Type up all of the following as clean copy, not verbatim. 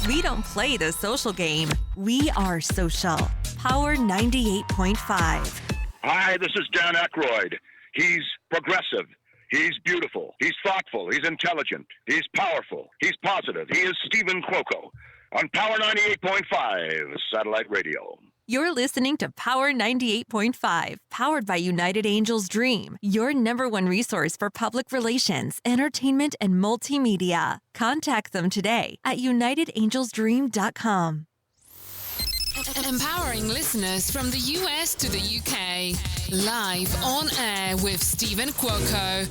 We don't play the social game. We are social. Power 98.5. Hi, this is Dan Aykroyd. He's progressive. He's beautiful. He's thoughtful. He's intelligent. He's powerful. He's positive. He is Stephen Cuoco on Power 98.5 Satellite Radio. You're listening to Power 98.5, powered by United Angels Dream, your #1 resource for public relations, entertainment, and multimedia. Contact them today at unitedangelsdream.com. Empowering listeners from the US to the UK. Live on air with Stephen Cuoco.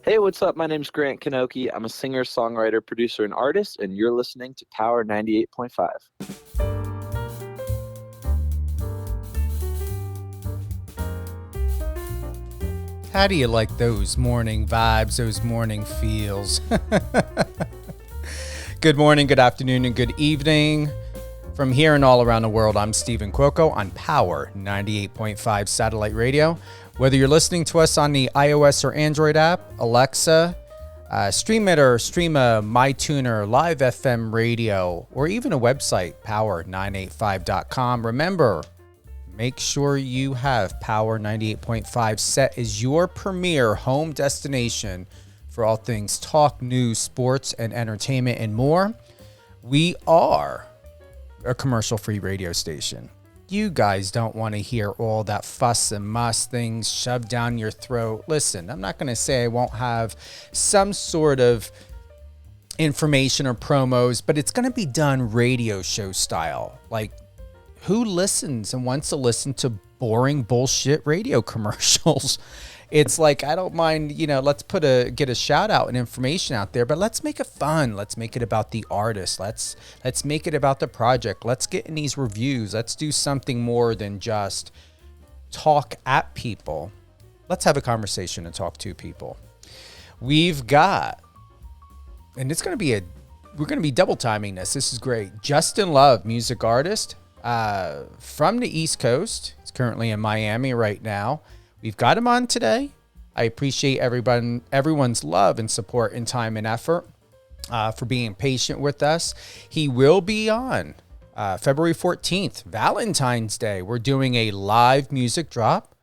Hey, what's up? My name's Grant Kanoki. I'm a singer, songwriter, producer, and artist, and you're listening to Power 98.5. How do you like those morning vibes, those morning feels? Good morning, good afternoon, and good evening. From here and all around the world, I'm Stephen Cuoco on Power 98.5 Satellite Radio. Whether you're listening to us on the iOS or Android app, Alexa, Stream It or Stream a MyTuner, Live FM Radio, or even a website, power985.com. Remember, make sure you have Power 98.5 set as your premier home destination for all things talk, news, sports, and entertainment, and more. We are a commercial-free radio station. You guys don't want to hear all that fuss and muss, things shoved down your throat. Listen, I'm not going to say I won't have some sort of information or promos, but it's going to be done radio show style. Like, who listens and wants to listen to boring bullshit radio commercials? It's like, I don't mind, let's get a shout out and information out there, but let's make it fun. Let's make it about the artist. Let's make it about the project. Let's get in these reviews. Let's do something more than just talk at people. Let's have a conversation and talk to people. We've got, and we're going to be double timing this. This is great. Justin Love, music artist. From the East Coast. He's currently in Miami right now. We've got him on today. I appreciate everyone's love and support and time and effort for being patient with us. He will be on February 14th, Valentine's Day. We're doing a live music drop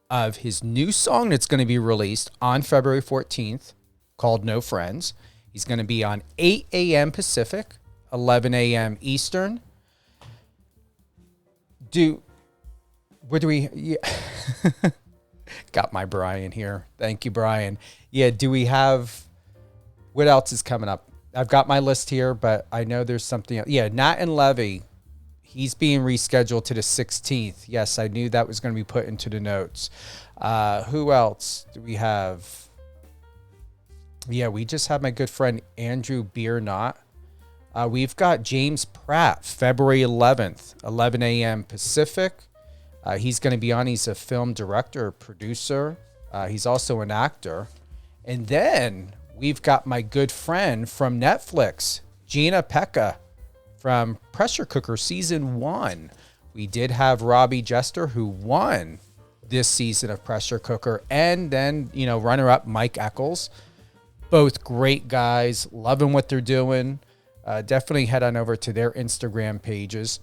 of his new song that's going to be released on February 14th called No Friends. He's going to be on 8 a.m. Pacific, 11 a.m. Eastern. Got my Brian here. Thank you, Brian. Yeah, do we have, what else is coming up? I've got my list here, but I know there's something else. Yeah, Nat and Levy, he's being rescheduled to the 16th. Yes, I knew that was going to be put into the notes. Who else do we have? Yeah, we just have my good friend Andrew Biernot. We've got James Pratt, February 11th, 11 a.m. Pacific. He's going to be on. He's a film director, producer. He's also an actor. And then we've got my good friend from Netflix, Gina Pekka from Pressure Cooker Season 1. We did have Robbie Jester, who won this season of Pressure Cooker. And then, runner-up Mike Eccles. Both great guys, loving what they're doing. Definitely head on over to their Instagram pages.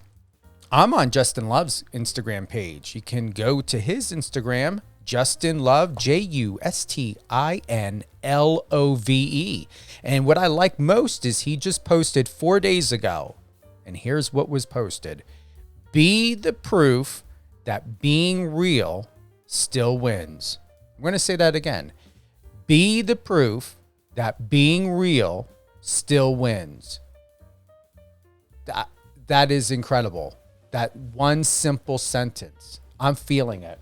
I'm on Justin Love's Instagram page. You can go to his Instagram, Justin Love, JustinLove. And what I like most is he just posted 4 days ago. And here's what was posted. Be the proof that being real still wins. I'm going to say that again. Be the proof that being real still wins. That is incredible. That one simple sentence. I'm feeling it.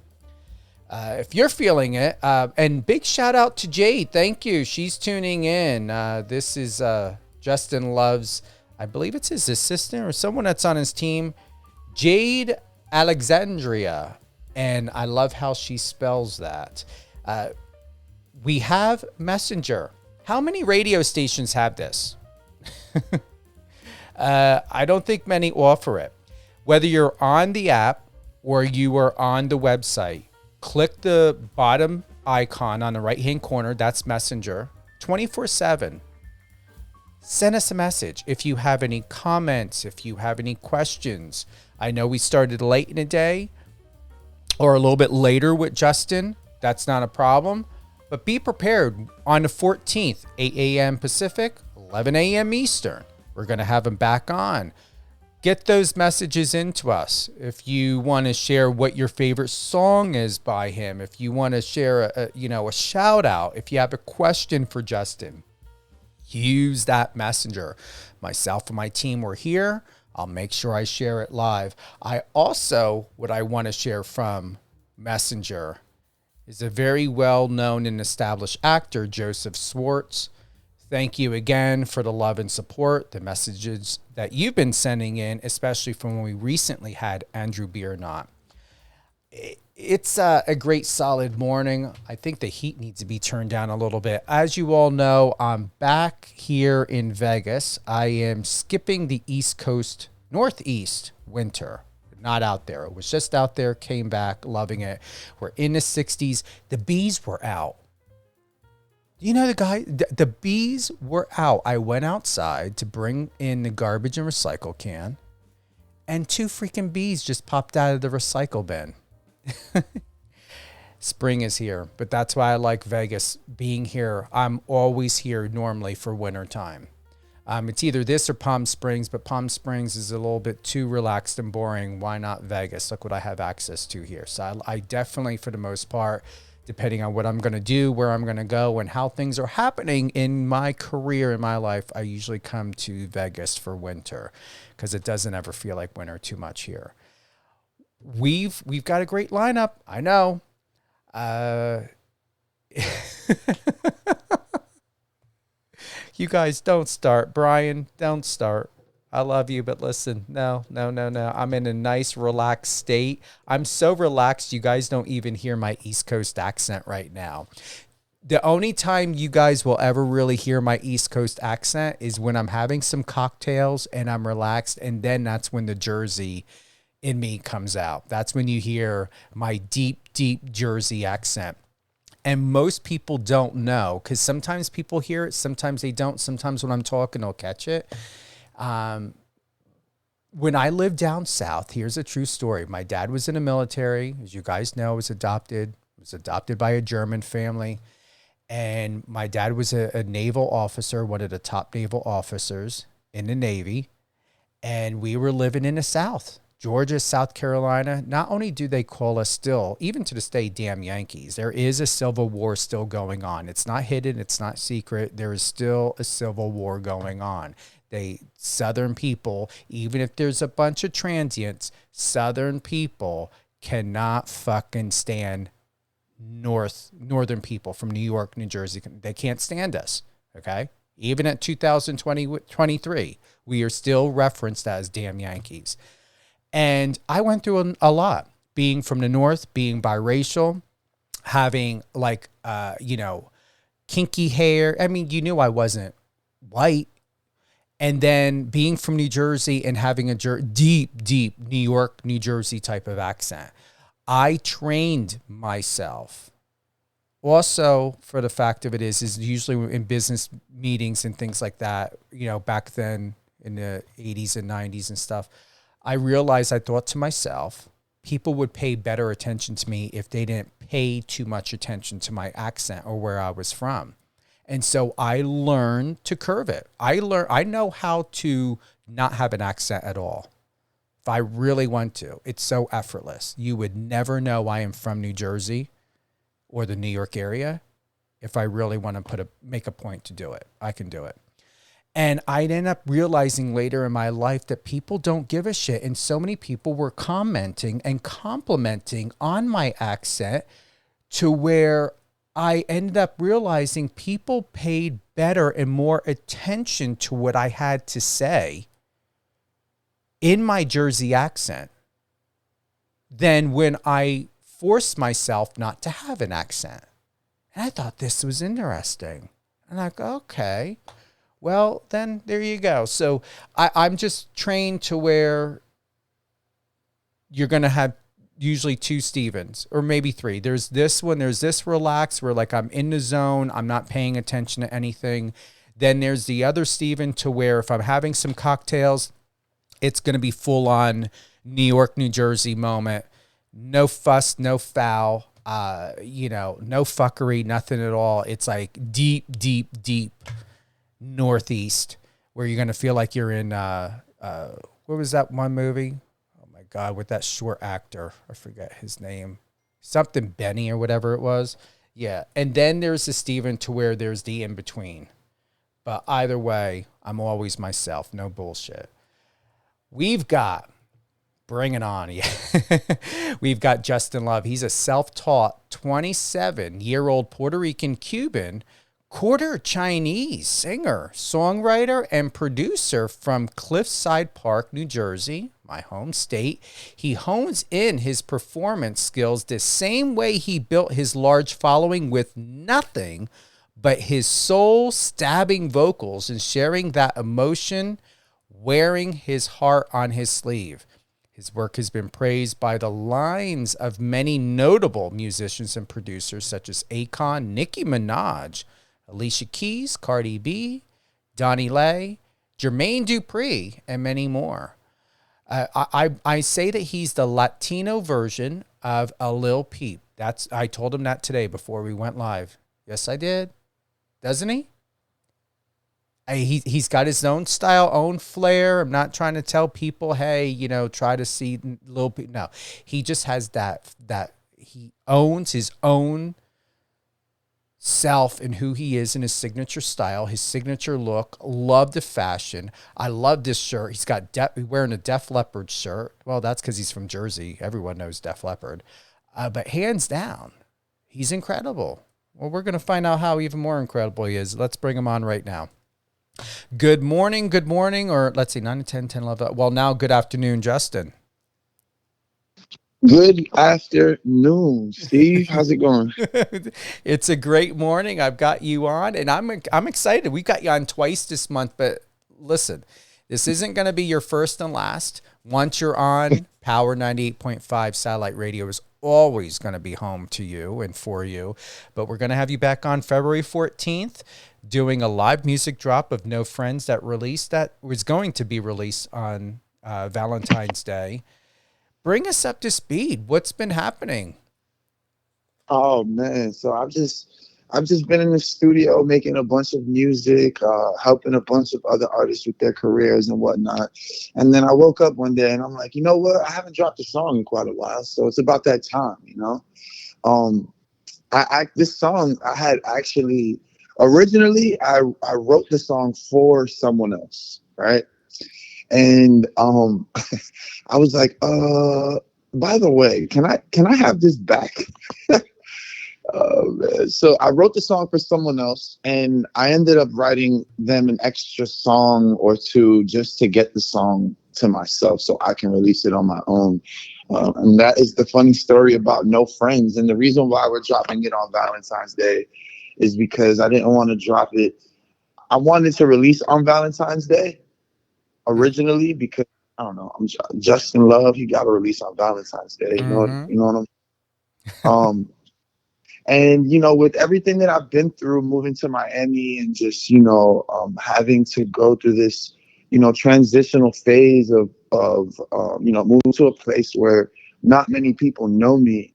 If you're feeling it, and big shout out to Jade. Thank you. She's tuning in. This is Justin Love's, I believe it's his assistant or someone that's on his team, Jade Alexandria. And I love how she spells that. We have Messenger. How many radio stations have this? I don't think many offer it. Whether you're on the app or you are on the website, click the bottom icon on the right-hand corner. That's Messenger. 24/7. send us a message. If you have any comments, if you have any questions. I know we started late in the day or a little bit later with Justin. That's not a problem. But be prepared on the 14th, 8 a.m. Pacific, 11 a.m. Eastern. We're going to have him back on. Get those messages into us. If you want to share what your favorite song is by him, if you want to share a shout out, if you have a question for Justin, use that messenger. Myself and my team were here. I'll make sure I share it live. What I want to share from Messenger is a very well-known and established actor, Joseph Schwartz. Thank you again for the love and support, the messages that you've been sending in, especially from when we recently had Andrew Biernot. It's a great solid morning. I think the heat needs to be turned down a little bit. As you all know, I'm back here in Vegas. I am skipping the East Coast, Northeast winter. Not out there. It was just out there, came back, loving it. We're in the 60s. The bees were out. You know, the bees were out. I went outside to bring in the garbage and recycle can, and 2 freaking bees just popped out of the recycle bin. Spring is here, but that's why I like Vegas being here. I'm always here normally for winter time. It's either this or Palm Springs, but Palm Springs is a little bit too relaxed and boring. Why not Vegas? Look what I have access to here. So I definitely, for the most part, depending on what I'm going to do, where I'm going to go, and how things are happening in my career, in my life, I usually come to Vegas for winter because it doesn't ever feel like winter too much here. We've got a great lineup. I know. You guys don't start. Brian, don't start. I love you, but listen, no. I'm in a nice, relaxed state. I'm so relaxed, you guys don't even hear my East Coast accent right now. The only time you guys will ever really hear my East Coast accent is when I'm having some cocktails and I'm relaxed, and then that's when the Jersey in me comes out. That's when you hear my deep, deep Jersey accent. And most people don't know, because sometimes people hear it, sometimes they don't. Sometimes when I'm talking, they'll catch it. When I lived down south, here's a true story. My dad was in the military. As you guys know, was adopted by a German family. And my dad was a naval officer, one of the top naval officers in the Navy. And we were living in the South. Georgia, South Carolina, not only do they call us still, even to this day, damn Yankees, there is a civil war still going on. It's not hidden. It's not secret. There is still a civil war going on. Southern people, even if there's a bunch of transients, Southern people cannot fucking stand Northern people from New York, New Jersey. They can't stand us, okay? Even at 2023, we are still referenced as damn Yankees. And I went through a lot, being from the North, being biracial, having kinky hair. I mean, you knew I wasn't white. And then being from New Jersey and having a deep, deep New York, New Jersey type of accent. I trained myself. Also, for the fact of it is usually in business meetings and things like that, back then in the 80s and 90s and stuff, I realized, I thought to myself, people would pay better attention to me if they didn't pay too much attention to my accent or where I was from. And so I learned to curve it. I know how to not have an accent at all. If I really want to, it's so effortless. You would never know I am from New Jersey or the New York area. If I really want to make a point to do it, I can do it. And I'd end up realizing later in my life that people don't give a shit. And so many people were commenting and complimenting on my accent to where I ended up realizing people paid better and more attention to what I had to say in my Jersey accent than when I forced myself not to have an accent. And I thought this was interesting. And I go, okay. Well, then there you go. So I'm just trained to where you're going to have usually 2 Stevens or maybe 3. There's this one, there's this relax where like I'm in the zone. I'm not paying attention to anything. Then there's the other Steven to where if I'm having some cocktails, it's going to be full on New York, New Jersey moment. No fuss, no foul, no fuckery, nothing at all. It's like deep, deep, deep Northeast where you're going to feel like you're in, what was that one movie? Oh my God, with that short actor. I forget his name. Something Benny or whatever it was. Yeah. And then there's the Steven to where there's the in between. But either way, I'm always myself. No bullshit. We've got, bring it on. Yeah. We've got Justin Love. He's a self-taught 27-year-old Puerto Rican Cuban, quarter Chinese singer, songwriter, and producer from Cliffside Park, New Jersey, my home state. He hones in his performance skills the same way he built his large following with nothing but his soul-stabbing vocals and sharing that emotion, wearing his heart on his sleeve. His work has been praised by the lines of many notable musicians and producers such as Akon, Nicki Minaj, Alicia Keys, Cardi B, Dani Leigh, Jermaine Dupri, and many more. I say that he's the Latino version of a Lil Peep. I told him that today before we went live. Yes, I did. Doesn't he? He's got his own style, own flair. I'm not trying to tell people, hey, try to see Lil Peep. No, he just has that he owns his own self and who he is in his signature style, his signature look. Love the fashion. I love this shirt. He's got wearing a Def Leppard shirt. Well, that's because he's from Jersey. Everyone knows Def Leppard. But hands down, he's incredible. Well, we're going to find out how even more incredible he is. Let's bring him on right now. Good morning, or let's see, 9 to 10, 10, 11. Well, now good afternoon, Justin. Good afternoon, Steve. How's it going? It's a great morning. I've got you on, and I'm excited. We got you on twice this month, but listen, this isn't going to be your first and last. Once you're on, Power 98.5 satellite radio is always going to be home to you and for you. But we're going to have you back on February 14th doing a live music drop of No Friends that was going to be released on Valentine's Day. Bring us up to speed. What's been happening? Oh man, so I've just been in the studio making a bunch of music, helping a bunch of other artists with their careers and whatnot. And then I woke up one day and I'm like, you know what? I haven't dropped a song in quite a while, so it's about that time, This song I had actually originally I wrote the song for someone else, right? And I was like, by the way, can I have this back? So I wrote the song for someone else, and I ended up writing them an extra song or two just to get the song to myself so I can release it on my own. And that is the funny story about No Friends. And the reason why we're dropping it on Valentine's Day is because I didn't want to drop it. I wanted to release on Valentine's Day originally because, I don't know, I'm Justin Love. He got to release on Valentine's Day. You know what I'm And, with everything that I've been through, moving to Miami and just, having to go through this, transitional phase of moving to a place where not many people know me.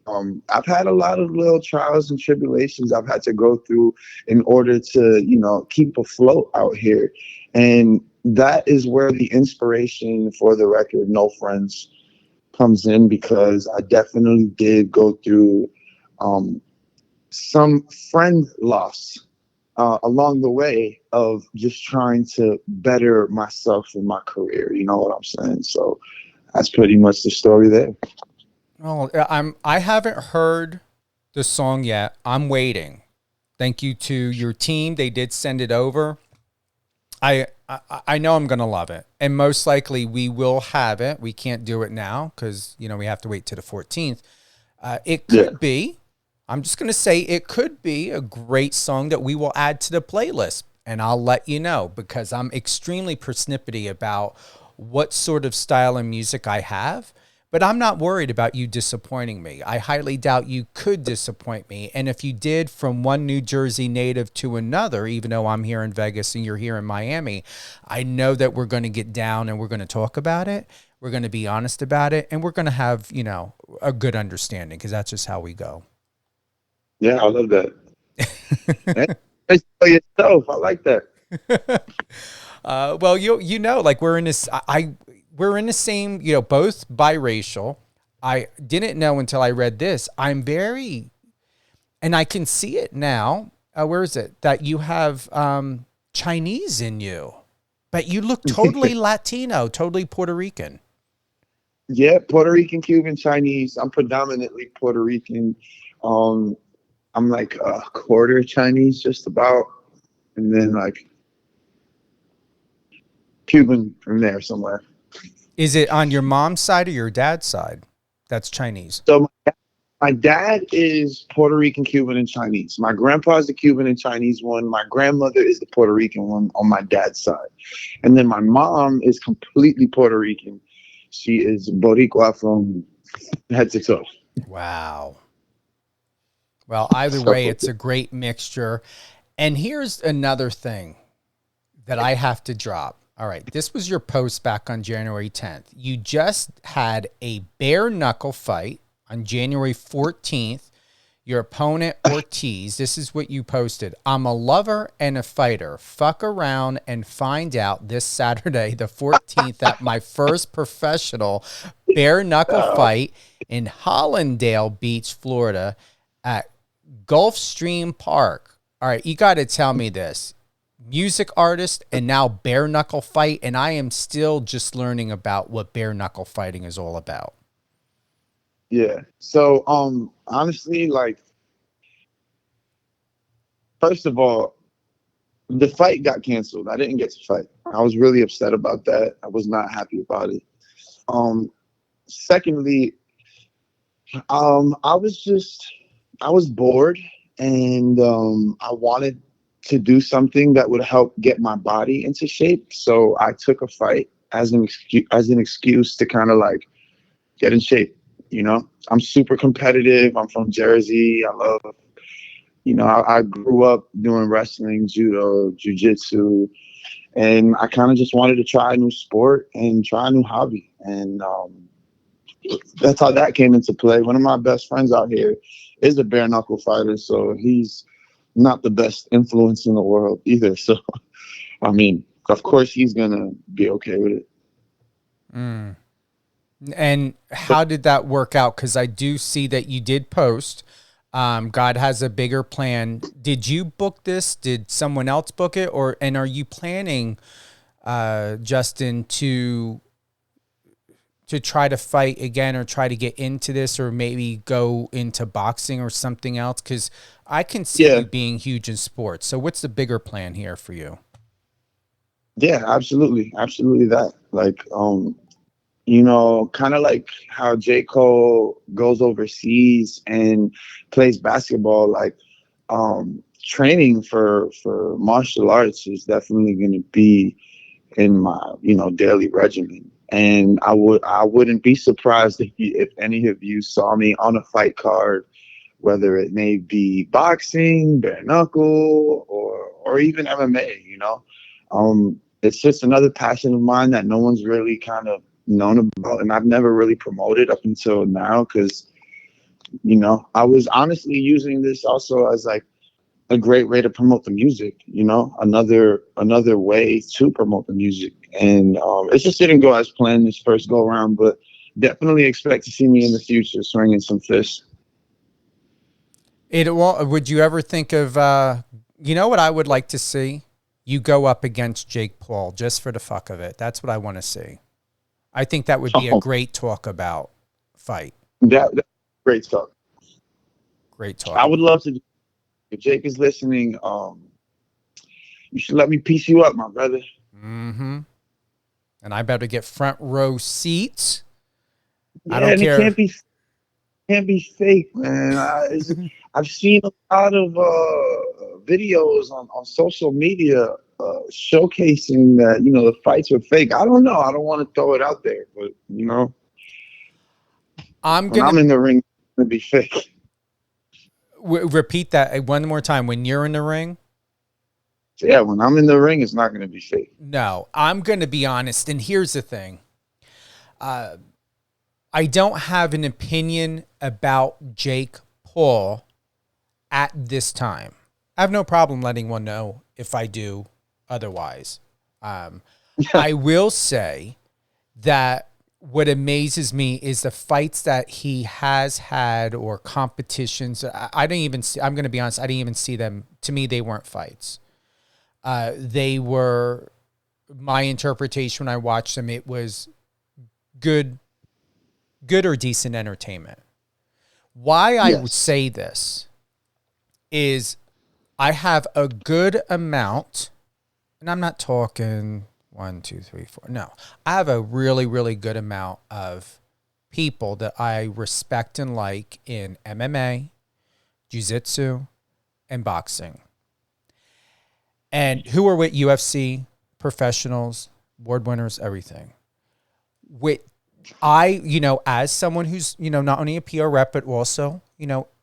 I've had a lot of little trials and tribulations I've had to go through in order to, keep afloat out here. And that is where the inspiration for the record, No Friends, comes in, because I definitely did go through some friend loss along the way of just trying to better myself in my career. You know what I'm saying? So that's pretty much the story there. Oh, I haven't heard the song yet. I'm waiting. Thank you to your team. They did send it over. I know I'm going to love it. And most likely we will have it. We can't do it now because, we have to wait to the 14th. It could be. I'm just going to say it could be a great song that we will add to the playlist, and I'll let you know because I'm extremely persnippety about what sort of style and music I have, But I'm not worried about you disappointing me. I highly doubt you could disappoint me. And if you did, from one New Jersey native to another, even though I'm here in Vegas and you're here in Miami, I know that we're going to get down and we're going to talk about it. We're going to be honest about it. And we're going to have, you know, a good understanding, because that's just how we go. Yeah, I love that. Hey, for yourself, I like that. Well, you know, like we're in this, we're in the same, you know, both biracial. I didn't know until I read this. I'm very, and I can see it now. Where is it? That you have Chinese in you, but you look totally Latino, totally Puerto Rican. Yeah, Puerto Rican, Cuban, Chinese. I'm predominantly Puerto Rican. I'm like a quarter Chinese, just about, and then like Cuban from there somewhere. Is it on your mom's side or your dad's side that's Chinese? So my dad is Puerto Rican, Cuban, and Chinese. My grandpa's the Cuban and Chinese one. My grandmother is the Puerto Rican one on my dad's side. And then my mom is completely Puerto Rican. She is Boricua from head to toe. Wow. Well, either way, it's a great mixture. And here's another thing that I have to drop. All right, this was your post back on January 10th. You just had a bare knuckle fight on January 14th. Your opponent, Ortiz, this is what you posted. I'm a lover and a fighter. Fuck around and find out this Saturday, the 14th, at my first professional bare knuckle fight in Hollandale Beach, Florida, at Gulfstream Park. All right, you got to tell me this. Music artist and now bare knuckle fight, and I am still just learning about what bare knuckle fighting is all about. Yeah. So honestly, like, first of all, the fight got canceled. I didn't get to fight. I was really upset about that. I was not happy about it. Secondly, I was bored, and I wanted to do something that would help get my body into shape. So I took a fight as an excuse to kind of like get in shape. You know, I'm super competitive. I'm from Jersey. I love, you know, I grew up doing wrestling, judo, jujitsu, and I kind of just wanted to try a new sport and try a new hobby. And that's how that came into play. One of my best friends out here is a bare knuckle fighter, so he's not the best influence in the world either. So, I mean, of course he's going to be okay with it. Mm. And how did that work out? Because I do see that you did post, God has a bigger plan. Did you book this? Did someone else book it? And are you planning, Justin, to try to fight again or try to get into this or maybe go into boxing or something else? Because I can see you being huge in sports. So what's the bigger plan here for you? Yeah, absolutely. Absolutely that. Like, you know, kind of like how J. Cole goes overseas and plays basketball, like training for martial arts is definitely going to be in my, you know, daily regimen. And I wouldn't be surprised if any of you saw me on a fight card, whether it may be boxing, bare knuckle, or even MMA, you know. It's just another passion of mine that no one's really kind of known about, and I've never really promoted up until now because, you know, I was honestly using this also as like a great way to promote the music, you know, another way to promote the music. And it just didn't go as planned this first go around, but definitely expect to see me in the future swinging some fists. Would you ever think of, you know what I would like to see? You go up against Jake Paul just for the fuck of it. That's what I want to see. I think that would be a great talk about fight. That's great talk. Great talk. I would love to. If Jake is listening, you should let me piece you up, my brother. Mm-hmm. And I better get front row seats. Yeah, I don't care. It can't be fake, man. I've seen a lot of videos on social media showcasing that, you know, the fights were fake. I don't know. I don't want to throw it out there, but, you know. When I'm in the ring, it's gonna be fake. Repeat that one more time. When you're in the ring? Yeah, when I'm in the ring, it's not gonna be fake. No, I'm going to be honest. And here's the thing. I don't have an opinion about Jake Paul at this time. I have no problem letting one know if I do otherwise. I will say that what amazes me is the fights that he has had or competitions. I didn't even see, I'm going to be honest, I didn't even see them. To me, they weren't fights. They were, my interpretation when I watched them, it was good or decent entertainment. Why I would say this is I have a good amount, and I'm not talking 1, 2, 3, 4. No, I have a really, really good amount of people that I respect and like in MMA, jiu-jitsu, and boxing. And who are with UFC, professionals, award winners, everything. As someone who's, not only a PR rep, but also,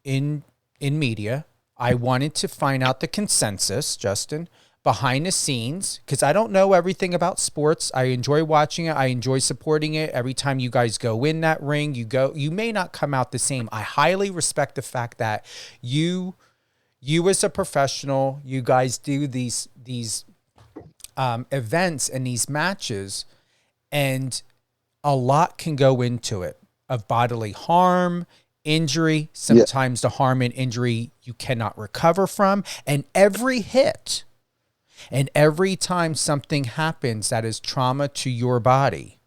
in media, I wanted to find out the consensus, Justin, behind the scenes, because I don't know everything about sports. I enjoy watching it. I enjoy supporting it. Every time you guys go in that ring, you may not come out the same. I highly respect the fact that you as a professional, you guys do these events and these matches, and a lot can go into it of bodily harm, injury, sometimes the harm and injury you cannot recover from. And every hit and every time something happens that is trauma to your body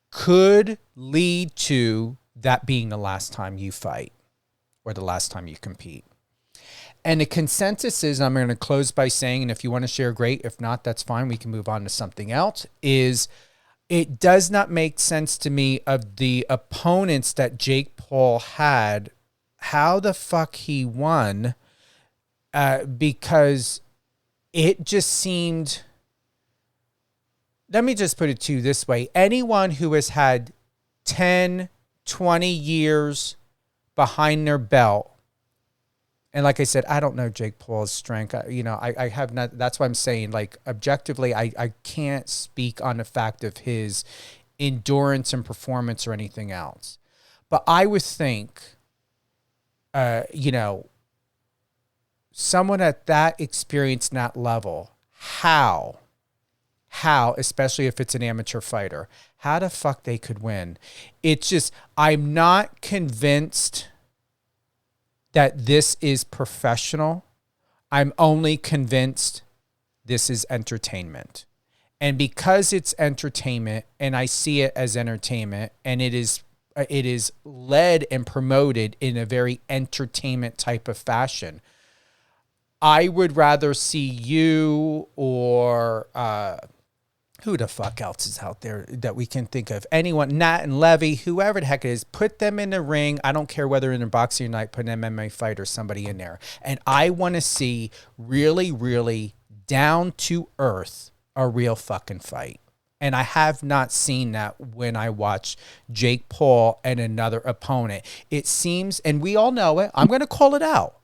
could lead to that being the last time you fight or the last time you compete. And the consensus is, I'm going to close by saying, and if you want to share, great. If not, that's fine. We can move on to something else, is it does not make sense to me of the opponents that Jake Paul had, how the fuck he won, because it just seemed, let me just put it to you this way. Anyone who has had 10, 20 years behind their belt, and like I said, I don't know Jake Paul's strength. I have not. That's why I'm saying, like, objectively, I can't speak on the fact of his endurance and performance or anything else. But I would think, someone at that experience, that level, how, especially if it's an amateur fighter, how the fuck they could win. It's just, I'm not convinced that this is professional. I'm only convinced this is entertainment. And because it's entertainment, and I see it as entertainment, and it is led and promoted in a very entertainment type of fashion, I would rather see you or who the fuck else is out there that we can think of? Anyone, Nat and Levy, whoever the heck it is, put them in the ring. I don't care whether in a boxing night, put an MMA fight or somebody in there. And I want to see really, really down to earth a real fucking fight. And I have not seen that when I watch Jake Paul and another opponent. It seems, and we all know it, I'm going to call it out.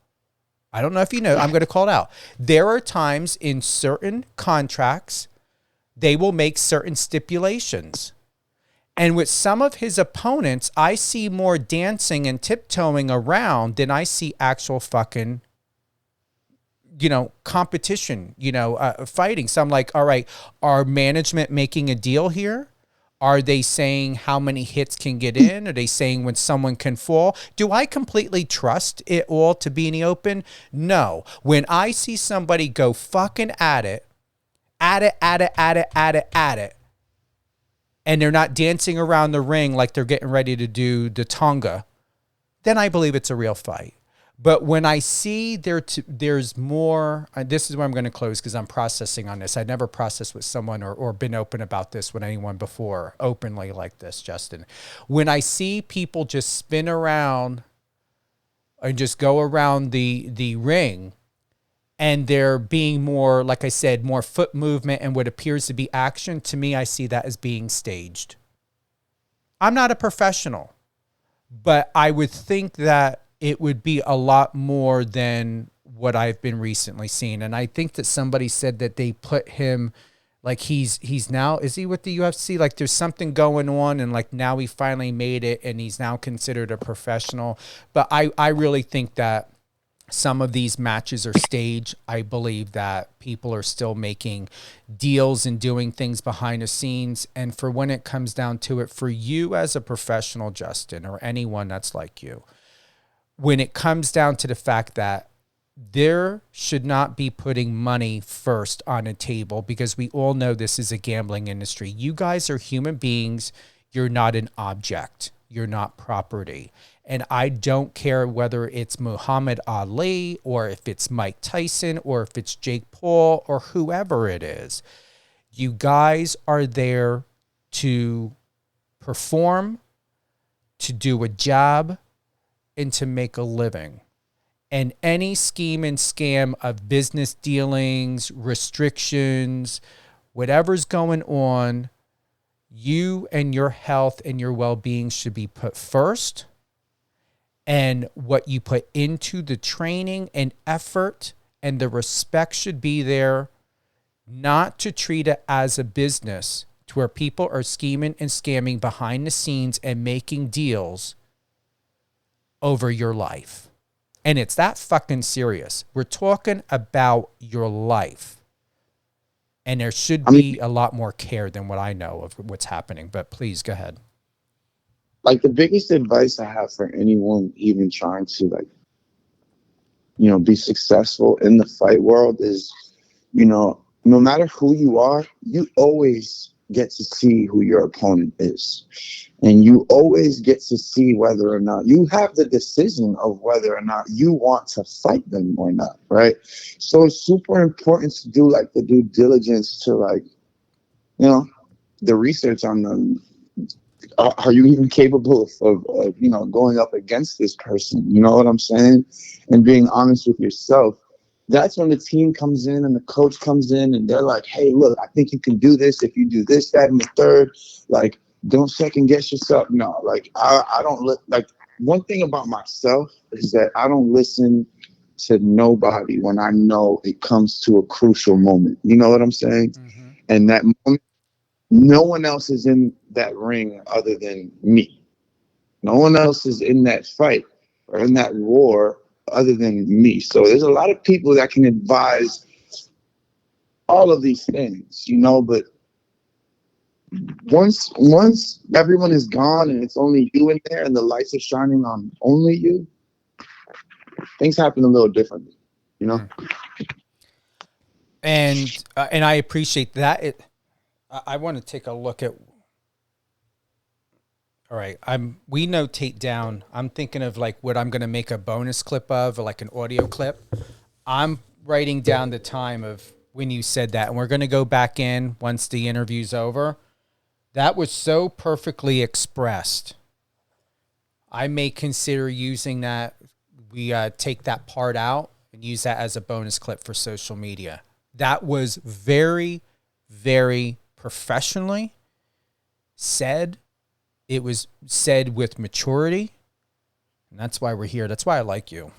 I don't know if you know, I'm going to call it out. There are times in certain contracts, they will make certain stipulations. And with some of his opponents, I see more dancing and tiptoeing around than I see actual fucking, competition, fighting. So I'm like, all right, are management making a deal here? Are they saying how many hits can get in? Are they saying when someone can fall? Do I completely trust it all to be in the open? No. When I see somebody go fucking at it, and they're not dancing around the ring like they're getting ready to do the Tonga, then I believe it's a real fight. But when I see there's more, this is where I'm going to close because I'm processing on this. I never processed with someone or been open about this with anyone before, openly like this, Justin. When I see people just spin around and just go around the ring, and there being more, like I said, more foot movement and what appears to be action, to me, I see that as being staged. I'm not a professional. But I would think that it would be a lot more than what I've been recently seeing. And I think that somebody said that they put him, like he's now, is he with the UFC? Like there's something going on, and like now he finally made it and he's now considered a professional. But I really think that some of these matches are staged. I believe that people are still making deals and doing things behind the scenes. And for when it comes down to it, for you as a professional, Justin, or anyone that's like you, when it comes down to the fact that there should not be putting money first on a table, because we all know this is a gambling industry. You guys are human beings. You're not an object. You're not property. And I don't care whether it's Muhammad Ali or if it's Mike Tyson or if it's Jake Paul or whoever it is. You guys are there to perform, to do a job, and to make a living. And any scheme and scam of business dealings, restrictions, whatever's going on, you and your health and your well-being should be put first. And what you put into the training and effort and the respect should be there, not to treat it as a business to where people are scheming and scamming behind the scenes and making deals over your life. And it's that fucking serious. We're talking about your life. And there should be a lot more care than what I know of what's happening. But please go ahead. Like the biggest advice I have for anyone even trying to like, you know, be successful in the fight world is, you know, no matter who you are, you always get to see who your opponent is. And you always get to see whether or not you have the decision of whether or not you want to fight them or not, right? So it's super important to do like the due diligence to like, you know, the research on them. Are you even capable of, you know, going up against this person? You know what I'm saying? And being honest with yourself. That's when the team comes in and the coach comes in and they're like, hey, look, I think you can do this if you do this, that, and the third. Like, don't second guess yourself. No, like, I don't look like one thing about myself is that I don't listen to nobody when I know it comes to a crucial moment. You know what I'm saying? Mm-hmm. And that moment, no one else is in that ring other than me. No one else is in that fight or in that war other than me. So there's a lot of people that can advise all of these things, you know, but once everyone is gone and it's only you in there and the lights are shining on only you, things happen a little differently, you know? And I appreciate that. I want to take a look at. All right, we notate down. I'm thinking of like what I'm going to make a bonus clip of, or like an audio clip. I'm writing down the time of when you said that, and we're going to go back in once the interview's over. That was so perfectly expressed. I may consider using that. We take that part out and use that as a bonus clip for social media. That was very, very professionally said. It was said with maturity, and that's why we're here. That's why I like you.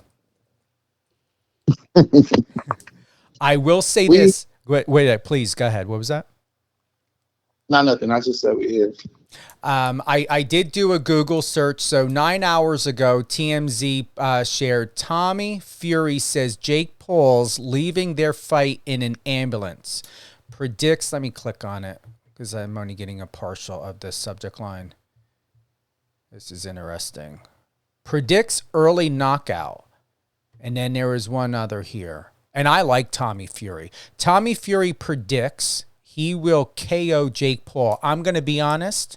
I will say this. Wait, please go ahead. What was that? Not nothing. I just said we're here. I did do a Google search. So 9 hours ago, TMZ shared Tommy Fury says Jake Paul's leaving their fight in an ambulance. Predicts, let me click on it because I'm only getting a partial of the subject line. This is interesting. Predicts early knockout. And then there is one other here. And I like Tommy Fury. Tommy Fury predicts he will KO Jake Paul. I'm going to be honest.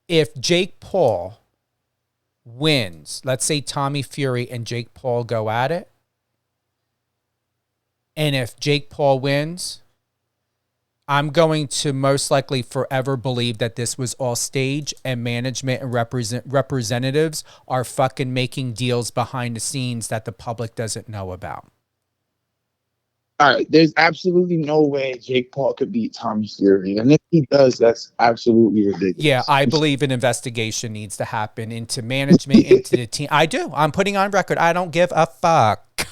If Jake Paul wins, let's say Tommy Fury and Jake Paul go at it. And if Jake Paul wins, I'm going to most likely forever believe that this was all stage and management and representatives are fucking making deals behind the scenes that the public doesn't know about. All right, there's absolutely no way Jake Paul could beat Tommy Fury, and if he does, that's absolutely ridiculous. Yeah, I believe an investigation needs to happen into management, into the team. I do. I'm putting on record. I don't give a fuck.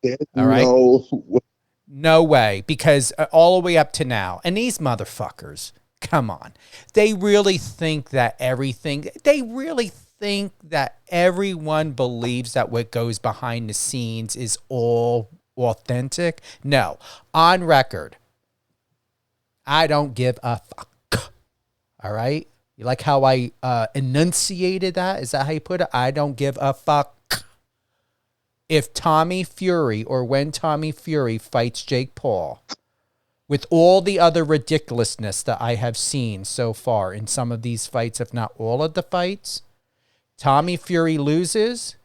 There's All right. no way. No way, because all the way up to now, and these motherfuckers, come on, they really think that everyone believes that what goes behind the scenes is all authentic. No, on record, I don't give a fuck. All right. You like how I enunciated that? Is that how you put it? I don't give a fuck. If Tommy Fury, or when Tommy Fury fights Jake Paul, with all the other ridiculousness that I have seen so far in some of these fights, if not all of the fights, Tommy Fury loses,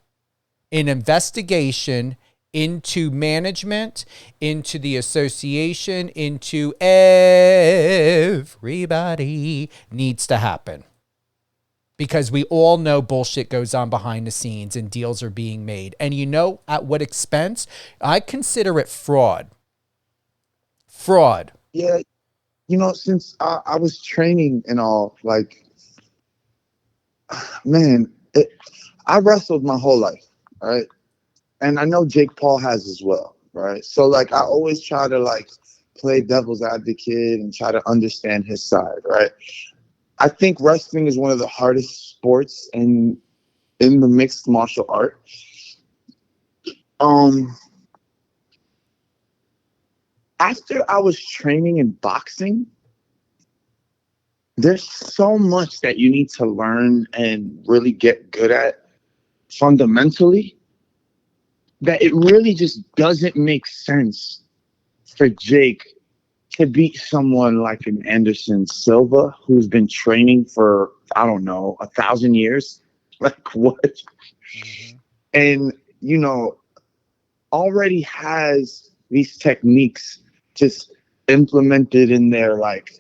an investigation into management, into the association, into everybody needs to happen. Because we all know bullshit goes on behind the scenes and deals are being made. And you know at what expense? I consider it fraud. Fraud. Yeah, since I was training and all, like, man, I wrestled my whole life, right? And I know Jake Paul has as well, right? So, like, I always try to, like, play devil's advocate and try to understand his side, right? I think wrestling is one of the hardest sports in the mixed martial art. After I was training in boxing, there's so much that you need to learn and really get good at fundamentally that it really just doesn't make sense for Jake to beat someone like an Anderson Silva who's been training for, I don't know, 1,000 years. Like, what? Mm-hmm. And, already has these techniques just implemented in their, like,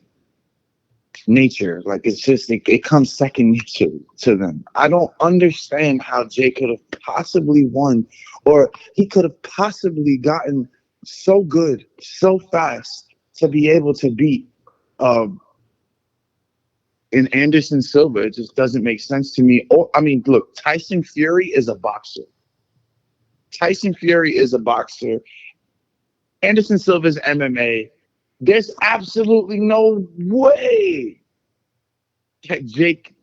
nature. Like, it's just, it comes second nature to them. I don't understand how Jake could have possibly won, or he could have possibly gotten so good so fast to be able to beat an Anderson Silva. It just doesn't make sense to me. Or, I mean, look, Tyson Fury is a boxer. Anderson Silva is MMA. There's absolutely no way that Jake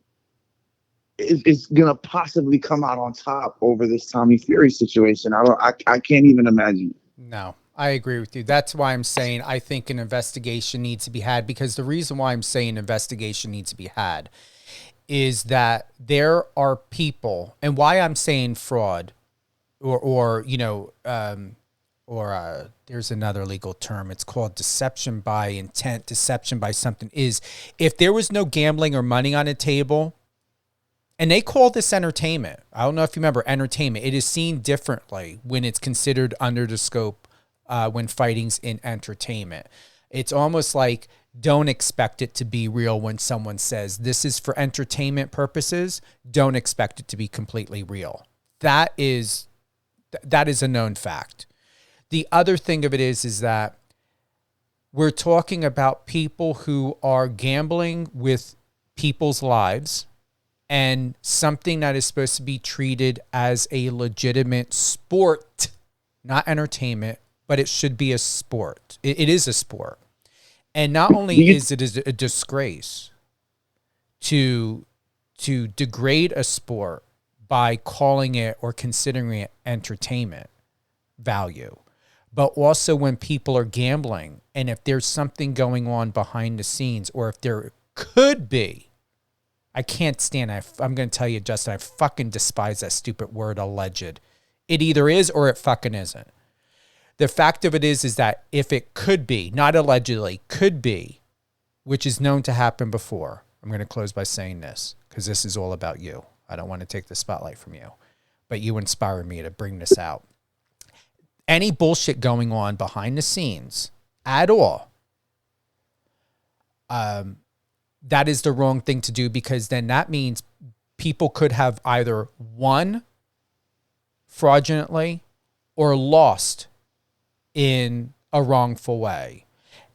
is gonna possibly come out on top over this Tommy Fury situation. I can't even imagine. No. I agree with you. That's why I'm saying I think an investigation needs to be had, because the reason why I'm saying investigation needs to be had is that there are people, and why I'm saying fraud or there's another legal term. It's called deception by intent, deception by something, is if there was no gambling or money on a table, and they call this entertainment. I don't know if you remember entertainment. It is seen differently when it's considered under the scope when fighting's in entertainment. It's almost like don't expect it to be real when someone says this is for entertainment purposes. Don't expect it to be completely real. That is a known fact. The other thing of it is that we're talking about people who are gambling with people's lives, and something that is supposed to be treated as a legitimate sport, not entertainment, but it should be a sport. It is a sport. And not only is it a disgrace to degrade a sport by calling it or considering it entertainment value, but also when people are gambling, and if there's something going on behind the scenes, or if there could be, I can't stand it. I'm going to tell you, Justin, I fucking despise that stupid word, alleged. It either is or it fucking isn't. The fact of it is that if it could be, not allegedly, could be, which is known to happen before. I'm going to close by saying this, because this is all about you. I don't want to take the spotlight from you, but you inspire me to bring this out. Any bullshit going on behind the scenes at all, that is the wrong thing to do, because then that means people could have either won fraudulently or lost in a wrongful way.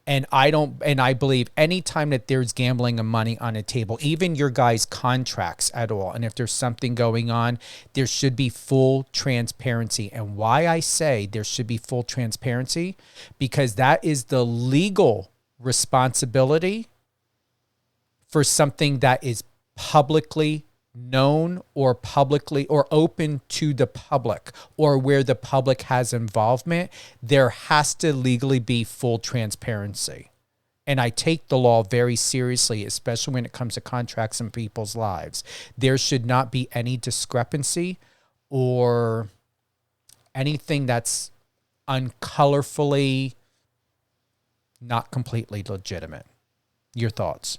And I believe anytime that there's gambling and money on a table, even your guys' contracts at all, and if there's something going on, there should be full transparency. And why I say there should be full transparency, because that is the legal responsibility for something that is publicly known or publicly or open to the public, or where the public has involvement. There has to legally be full transparency. And I take the law very seriously, especially when it comes to contracts in people's lives. There should not be any discrepancy or anything that's uncolorfully not completely legitimate. Your thoughts?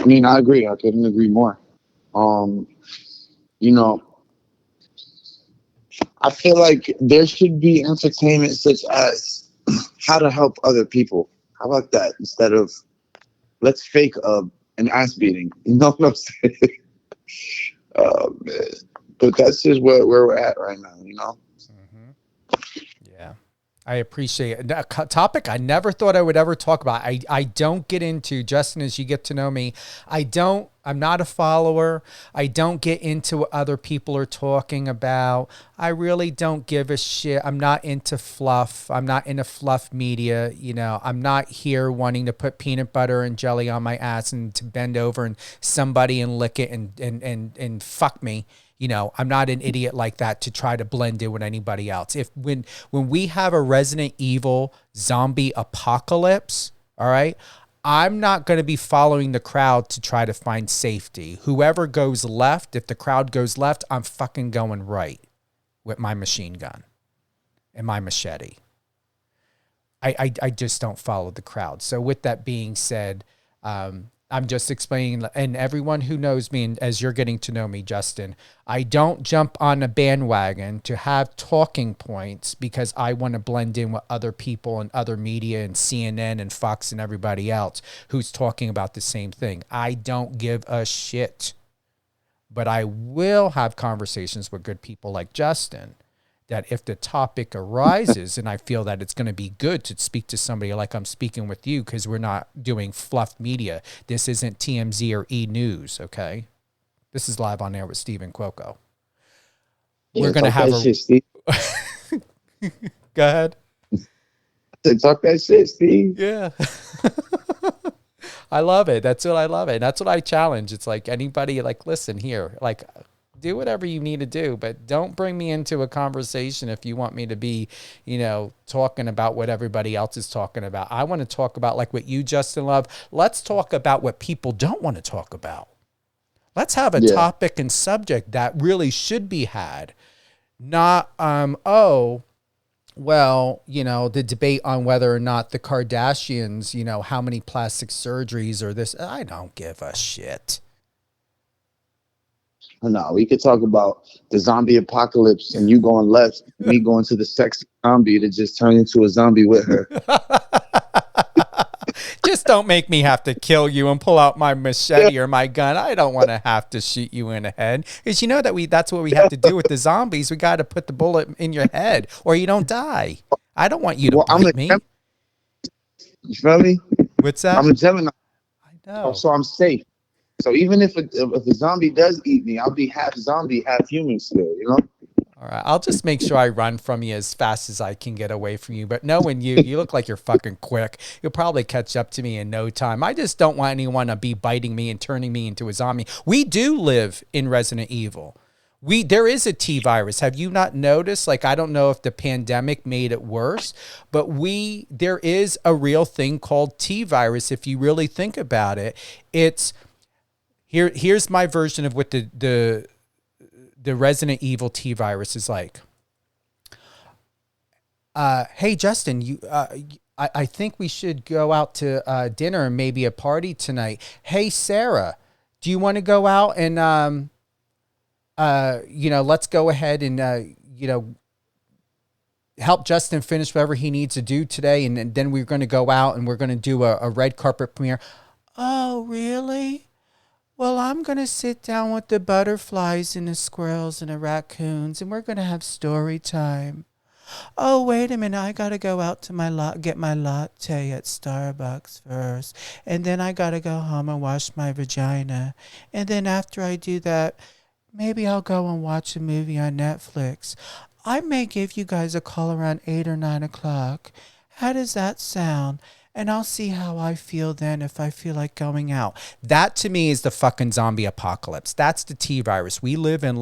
I mean, I agree. I couldn't agree more. You know, I feel like there should be entertainment such as how to help other people. How about that? Instead of let's fake an ass beating. You know what I'm saying? Man. But that's just where we're at right now, you know? Yeah. I appreciate it. A topic I never thought I would ever talk about. I don't get into, Justin, as you get to know me, I'm not a follower. I don't get into what other people are talking about. I really don't give a shit. I'm not into fluff. I'm not into fluff media. You know, I'm not here wanting to put peanut butter and jelly on my ass and to bend over and somebody and lick it and fuck me. You know, I'm not an idiot like that to try to blend in with anybody else. When we have a Resident Evil zombie apocalypse, all right, I'm not going to be following the crowd to try to find safety. Whoever goes left, if the crowd goes left, I'm fucking going right with my machine gun and my machete. I just don't follow the crowd. So with that being said, I'm just explaining, and everyone who knows me, and as you're getting to know me, Justin, I don't jump on a bandwagon to have talking points because I want to blend in with other people and other media and CNN and Fox and everybody else who's talking about the same thing. I don't give a shit. But I will have conversations with good people like Justin, that if the topic arises and I feel that it's going to be good to speak to somebody like I'm speaking with you, because we're not doing fluff media. This isn't TMZ or E! News, okay? This is Live on Air with Stephen Cuoco. We're going to have a... Shit, Steve. Go ahead. Talk that shit, Steve. Yeah. I love it. That's what I love it. That's what I challenge. It's like anybody, like, listen here, like, do whatever you need to do, but don't bring me into a conversation if you want me to be, you know, talking about what everybody else is talking about. I want to talk about, like what you, Justin, love. Let's talk about what people don't want to talk about. Let's have a topic and subject that really should be had. Not, well, you know, the debate on whether or not the Kardashians, you know, how many plastic surgeries or this. I don't give a shit. No, we could talk about the zombie apocalypse and you going left, me going to the sex zombie to just turn into a zombie with her. Just don't make me have to kill you and pull out my machete or my gun. I don't want to have to shoot you in the head. Because you know that's what we have to do with the zombies. We got to put the bullet in your head or you don't die. I don't want you to bite me. You feel me? What's that? I'm a Gemini. I know. So I'm safe. So even if a zombie does eat me, I'll be half zombie, half human still, you know? All right. I'll just make sure I run from you as fast as I can get away from you. But knowing you look like you're fucking quick. You'll probably catch up to me in no time. I just don't want anyone to be biting me and turning me into a zombie. We do live in Resident Evil. There is a T virus. Have you not noticed? Like, I don't know if the pandemic made it worse, but there is a real thing called T virus. If you really think about it, here's my version of what the Resident Evil T virus is like. Hey Justin, I think we should go out to dinner and maybe a party tonight. Hey Sarah, do you want to go out and let's go ahead and help Justin finish whatever he needs to do today, and then we're going to go out and we're going to do a red carpet premiere. Oh, really? Well, I'm going to sit down with the butterflies and the squirrels and the raccoons, and we're going to have story time. Oh, wait a minute, I gotta go out to my get my latte at Starbucks first, and then I gotta go home and wash my vagina, and then after I do that, maybe I'll go and watch a movie on Netflix. I may give you guys a call around 8 or 9 o'clock. How does that sound? And I'll see how I feel then if I feel like going out. That to me is the fucking zombie apocalypse. That's the T-virus. We live in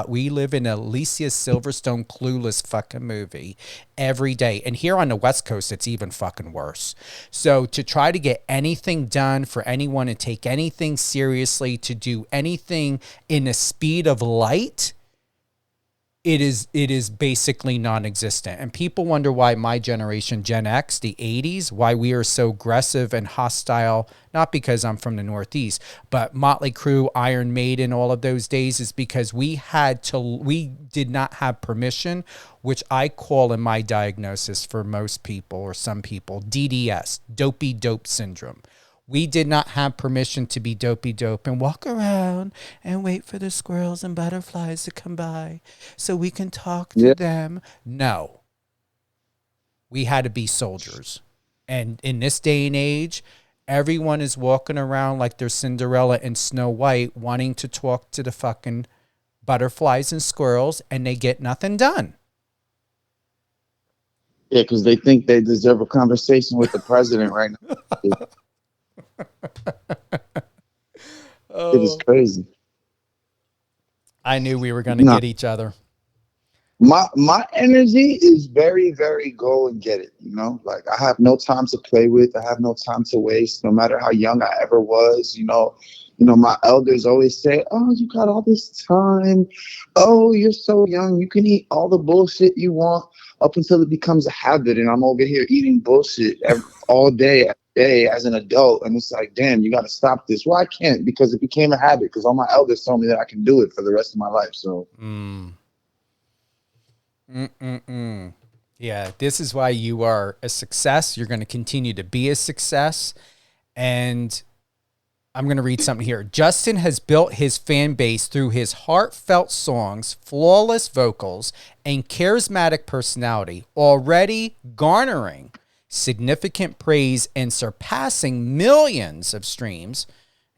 we live in Alicia Silverstone clueless fucking movie every day. And here on the West Coast, it's even fucking worse. So to try to get anything done, for anyone to take anything seriously, to do anything in the speed of light, it is basically non-existent. And people wonder why my generation, Gen X, the 80s, why we are so aggressive and hostile, not because I'm from the Northeast, but Motley Crue, Iron Maiden, all of those days, is because we did not have permission, which I call in my diagnosis for most people or some people, DDS, dopey dope syndrome. We did not have permission to be dopey dope and walk around and wait for the squirrels and butterflies to come by so we can talk to them. No. We had to be soldiers. And in this day and age, everyone is walking around like they're Cinderella and Snow White, wanting to talk to the fucking butterflies and squirrels, and they get nothing done. Yeah, because they think they deserve a conversation with the president right now. It is crazy. I knew we were going to get each other. My energy is very, very go and get it. You know, like I have no time to play with. I have no time to waste. No matter how young I ever was, you know, my elders always say, "Oh, you got all this time. Oh, you're so young. You can eat all the bullshit you want up until it becomes a habit." And I'm over here eating bullshit all day as an adult, and it's like, damn, you got to stop this. Well, I can't, because it became a habit, because all my elders told me that I can do it for the rest of my life. So yeah, this is why you are a success. You're going to continue to be a success. And I'm going to read something here. Justin has built his fan base through his heartfelt songs, flawless vocals, and charismatic personality, already garnering significant praise and surpassing millions of streams.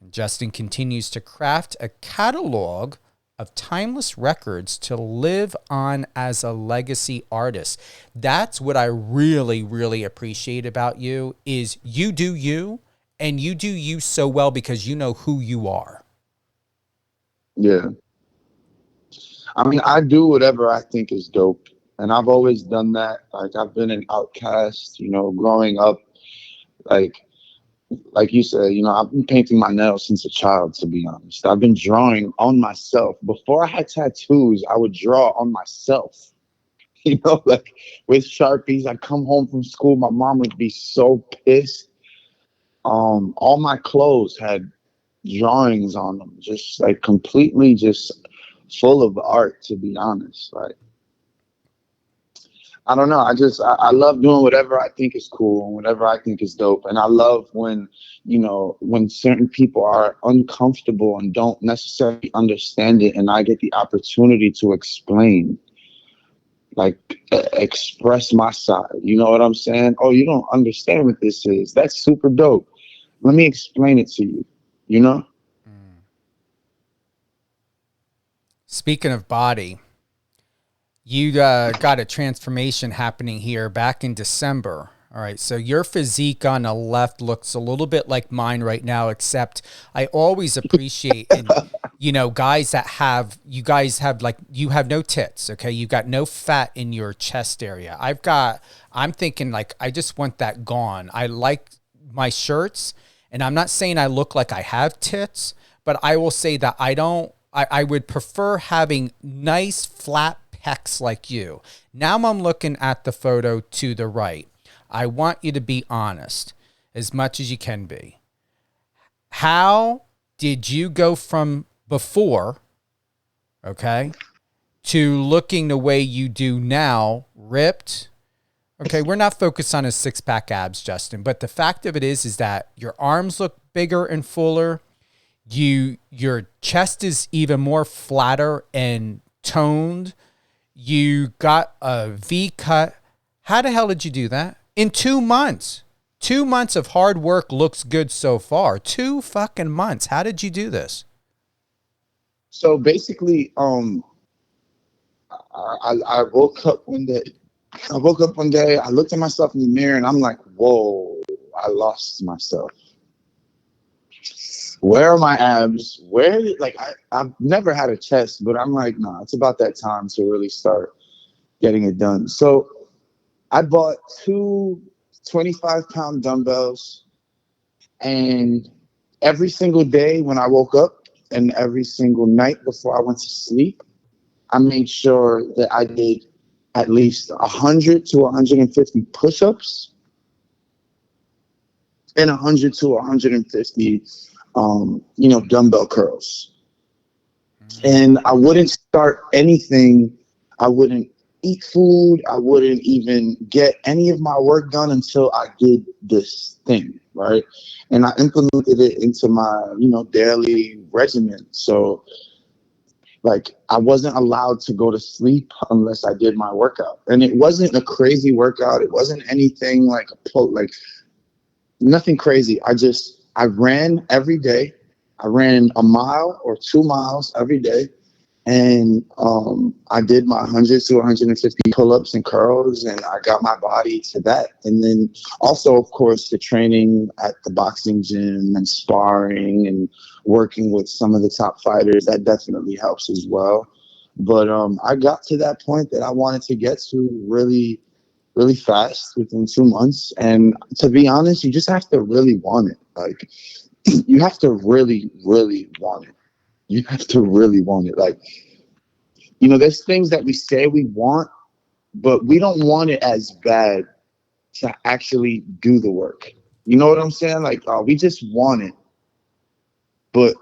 And Justin continues to craft a catalog of timeless records to live on as a legacy artist. That's what I really, really appreciate about you, is you do you, and you do you so well because you know who you are. Yeah. I mean, I do whatever I think is dope. And I've always done that. Like, I've been an outcast, you know, growing up. Like you said, you know, I've been painting my nails since a child, to be honest. I've been drawing on myself. Before I had tattoos, I would draw on myself. You know, like with Sharpies. I'd come home from school, my mom would be so pissed. All my clothes had drawings on them, just like completely just full of art, to be honest. Like, I don't know. I love doing whatever I think is cool and whatever I think is dope. And I love when, you know, when certain people are uncomfortable and don't necessarily understand it, and I get the opportunity to explain, like express my side. You know what I'm saying? Oh, you don't understand what this is. That's super dope. Let me explain it to you, you know? Speaking of body, you got a transformation happening here back in December. All right, so your physique on the left looks a little bit like mine right now, except I always appreciate, and, you know, guys have no tits, okay? You got no fat in your chest area. I'm thinking, like, I just want that gone. I like my shirts, and I'm not saying I look like I have tits, but I will say that I would prefer having nice flat pecs like you. Now I'm looking at the photo to the right. I want you to be honest as much as you can be. How did you go from before, okay, to looking the way you do now, ripped? Okay, we're not focused on his six-pack abs, Justin, but the fact of it is that your arms look bigger and fuller. Your chest is even more flatter and toned. You got a V cut. How the hell did you do that? In 2 months. 2 months of hard work looks good so far. 2 fucking months. How did you do this? So basically, I woke up one day. I looked at myself in the mirror, and I'm like, whoa, I lost myself. Where are my abs? I've never had a chest, but I'm like, nah, it's about that time to really start getting it done. So I bought 2 25-pound dumbbells, and every single day when I woke up and every single night before I went to sleep, I made sure that I did at least 100 to 150 push-ups and 100 to 150, dumbbell curls. And I wouldn't start anything. I wouldn't eat food. I wouldn't even get any of my work done until I did this thing, right? And I implemented it into my, daily regimen. So, I wasn't allowed to go to sleep unless I did my workout. And it wasn't a crazy workout. It wasn't anything nothing crazy. I ran every day. I ran a mile or 2 miles every day. And I did my 100 to 150 pull-ups and curls, and I got my body to that. And then also, of course, the training at the boxing gym and sparring and working with some of the top fighters, that definitely helps as well. But I got to that point that I wanted to get to really, really fast within 2 months. And to be honest, you just have to really want it. You have to really, really want it. You have to really want it. There's things that we say we want, but we don't want it as bad to actually do the work. You know what I'm saying? We just want it, but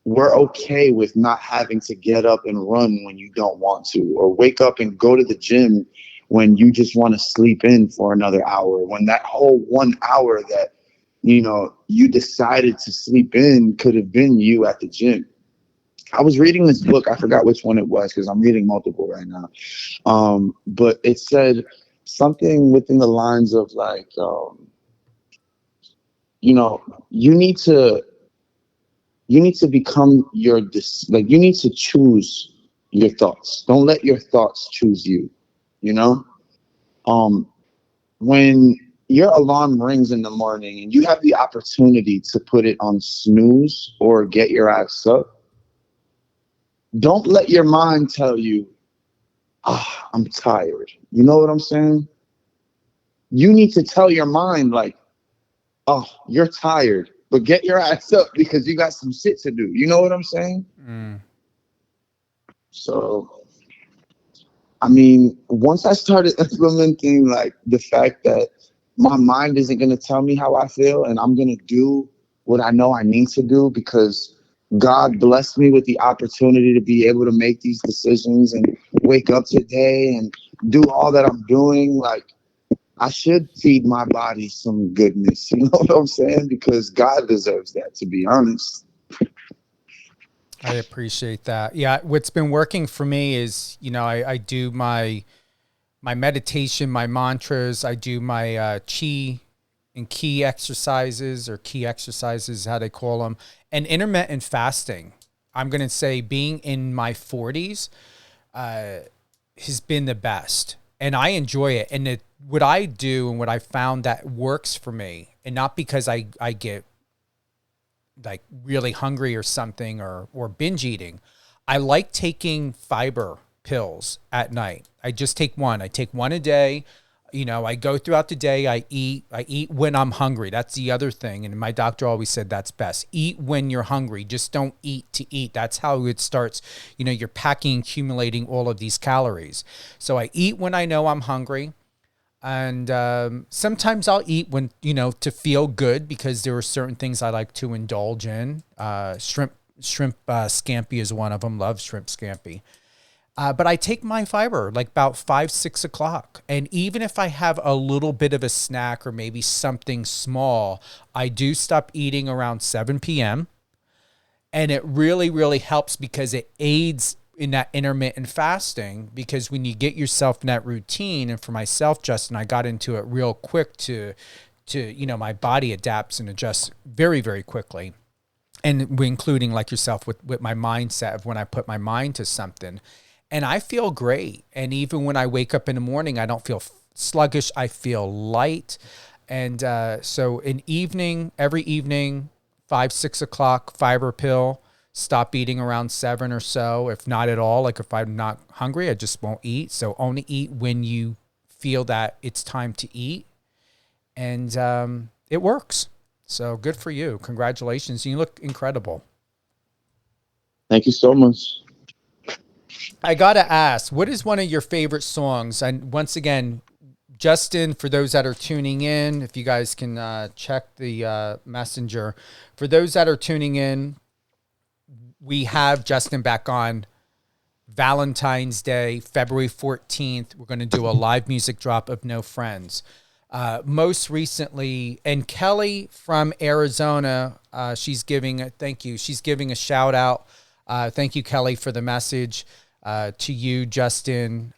we're okay with not having to get up and run when you don't want to, or wake up and go to the gym when you just want to sleep in for another hour, when that whole 1 hour that, you decided to sleep in could have been you at the gym. I was reading this book. I forgot which one it was because I'm reading multiple right now. But it said something within the lines of you need to become you need to choose your thoughts. Don't let your thoughts choose you. When your alarm rings in the morning and you have the opportunity to put it on snooze or get your ass up, don't let your mind tell you, I'm tired. You know what I'm saying? You need to tell your mind you're tired, but get your ass up because you got some shit to do. You know what I'm saying? Mm. So, once I started implementing the fact that my mind isn't going to tell me how I feel, and I'm going to do what I know I need to do because God blessed me with the opportunity to be able to make these decisions and wake up today and do all that I'm doing. I should feed my body some goodness. You know what I'm saying? Because God deserves that, to be honest. I appreciate that. Yeah. What's been working for me is, I do my meditation, my mantras. I do my chi and key exercises, how they call them, and intermittent fasting. I'm going to say being in my 40s has been the best, and I enjoy it. And what I do and what I found that works for me, and not because I get really hungry or something or binge eating. I like taking fiber pills at night. I just take one. I take one a day. I go throughout the day. I eat when I'm hungry. That's the other thing. And my doctor always said that's best. Eat when you're hungry. Just don't eat to eat. That's how it starts. You're packing, accumulating all of these calories. So I eat when I know I'm hungry. And sometimes I'll eat when, to feel good because there are certain things I like to indulge in. Shrimp scampi is one of them. Love shrimp scampi. But I take my fiber about 5, 6 o'clock. And even if I have a little bit of a snack or maybe something small, I do stop eating around 7 p.m. And it really, really helps because it aids in that intermittent fasting, because when you get yourself in that routine, and for myself, Justin, I got into it real quick to, my body adapts and adjusts very, very quickly. And including like yourself with my mindset of when I put my mind to something, and I feel great. And even when I wake up in the morning, I don't feel sluggish. I feel light. And so every evening, 5, 6 o'clock, fiber pill, stop eating around 7 or so. If not at all, like if I'm not hungry, I just won't eat. So only eat when you feel that it's time to eat. And it works. So good for you. Congratulations. You look incredible. Thank you so much. I got to ask, what is one of your favorite songs? And once again, Justin, for those that are tuning in, if you guys can check the messenger. For those that are tuning in, we have Justin back on Valentine's Day, February 14th. We're going to do a live music drop of No Friends. Most recently, and Kelly from Arizona, she's giving a shout out. Thank you, Kelly, for the message to you, Justin.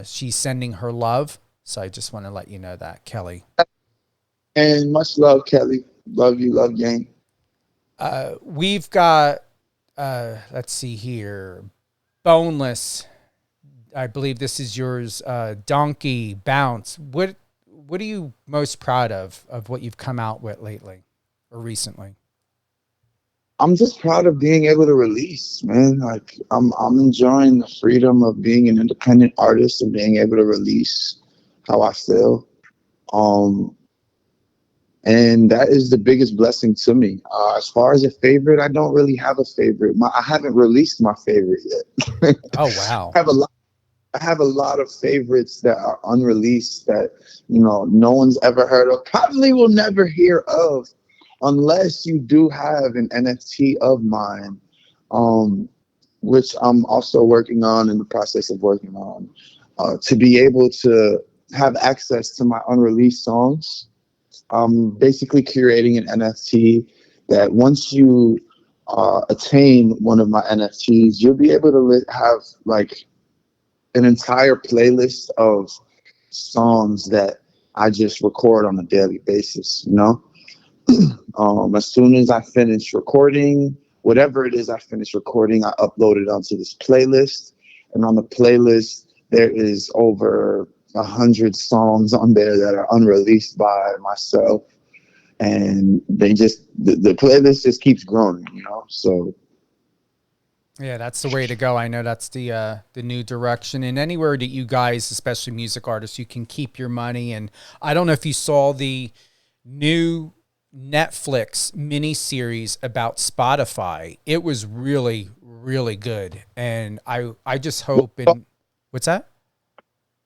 She's sending her love. So I just want to let you know that, Kelly. And much love, Kelly. Love you, love gang. We've got, let's see here, Boneless. I believe this is yours. Donkey, Bounce. What are you most proud of what you've come out with lately or recently? I'm just proud of being able to release, man. Like I'm enjoying the freedom of being an independent artist and being able to release how I feel. And that is the biggest blessing to me. As far as a favorite, I don't really have a favorite. I haven't released my favorite yet. Oh, wow. I have a lot of favorites that are unreleased that, no one's ever heard of, probably will never hear of, unless you do have an NFT of mine, which I'm also working on, in the process of working on, to be able to have access to my unreleased songs. I'm basically curating an NFT that once you attain one of my NFTs, you'll be able to have like an entire playlist of songs that I just record on a daily basis, As soon as I finish recording, whatever it is I finish recording, I upload it onto this playlist. And on the playlist, there is over 100 songs on there that are unreleased by myself. And the playlist just keeps growing, So yeah, that's the way to go. I know that's the new direction. And anywhere that you guys, especially music artists, you can keep your money. And I don't know if you saw the new Netflix miniseries about Spotify. It was really, really good. And I just hope. What's that?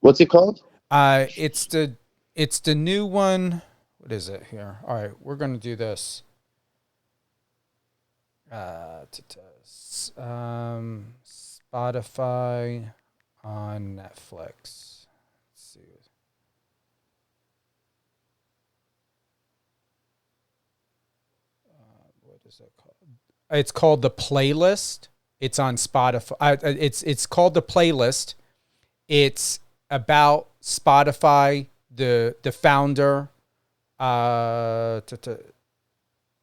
What's it called? It's the new one. What is it here? All right, we're gonna do this. Spotify on Netflix. Let's see. What is it called? It's called The Playlist. It's on Spotify. It's called The Playlist. It's about Spotify, the founder.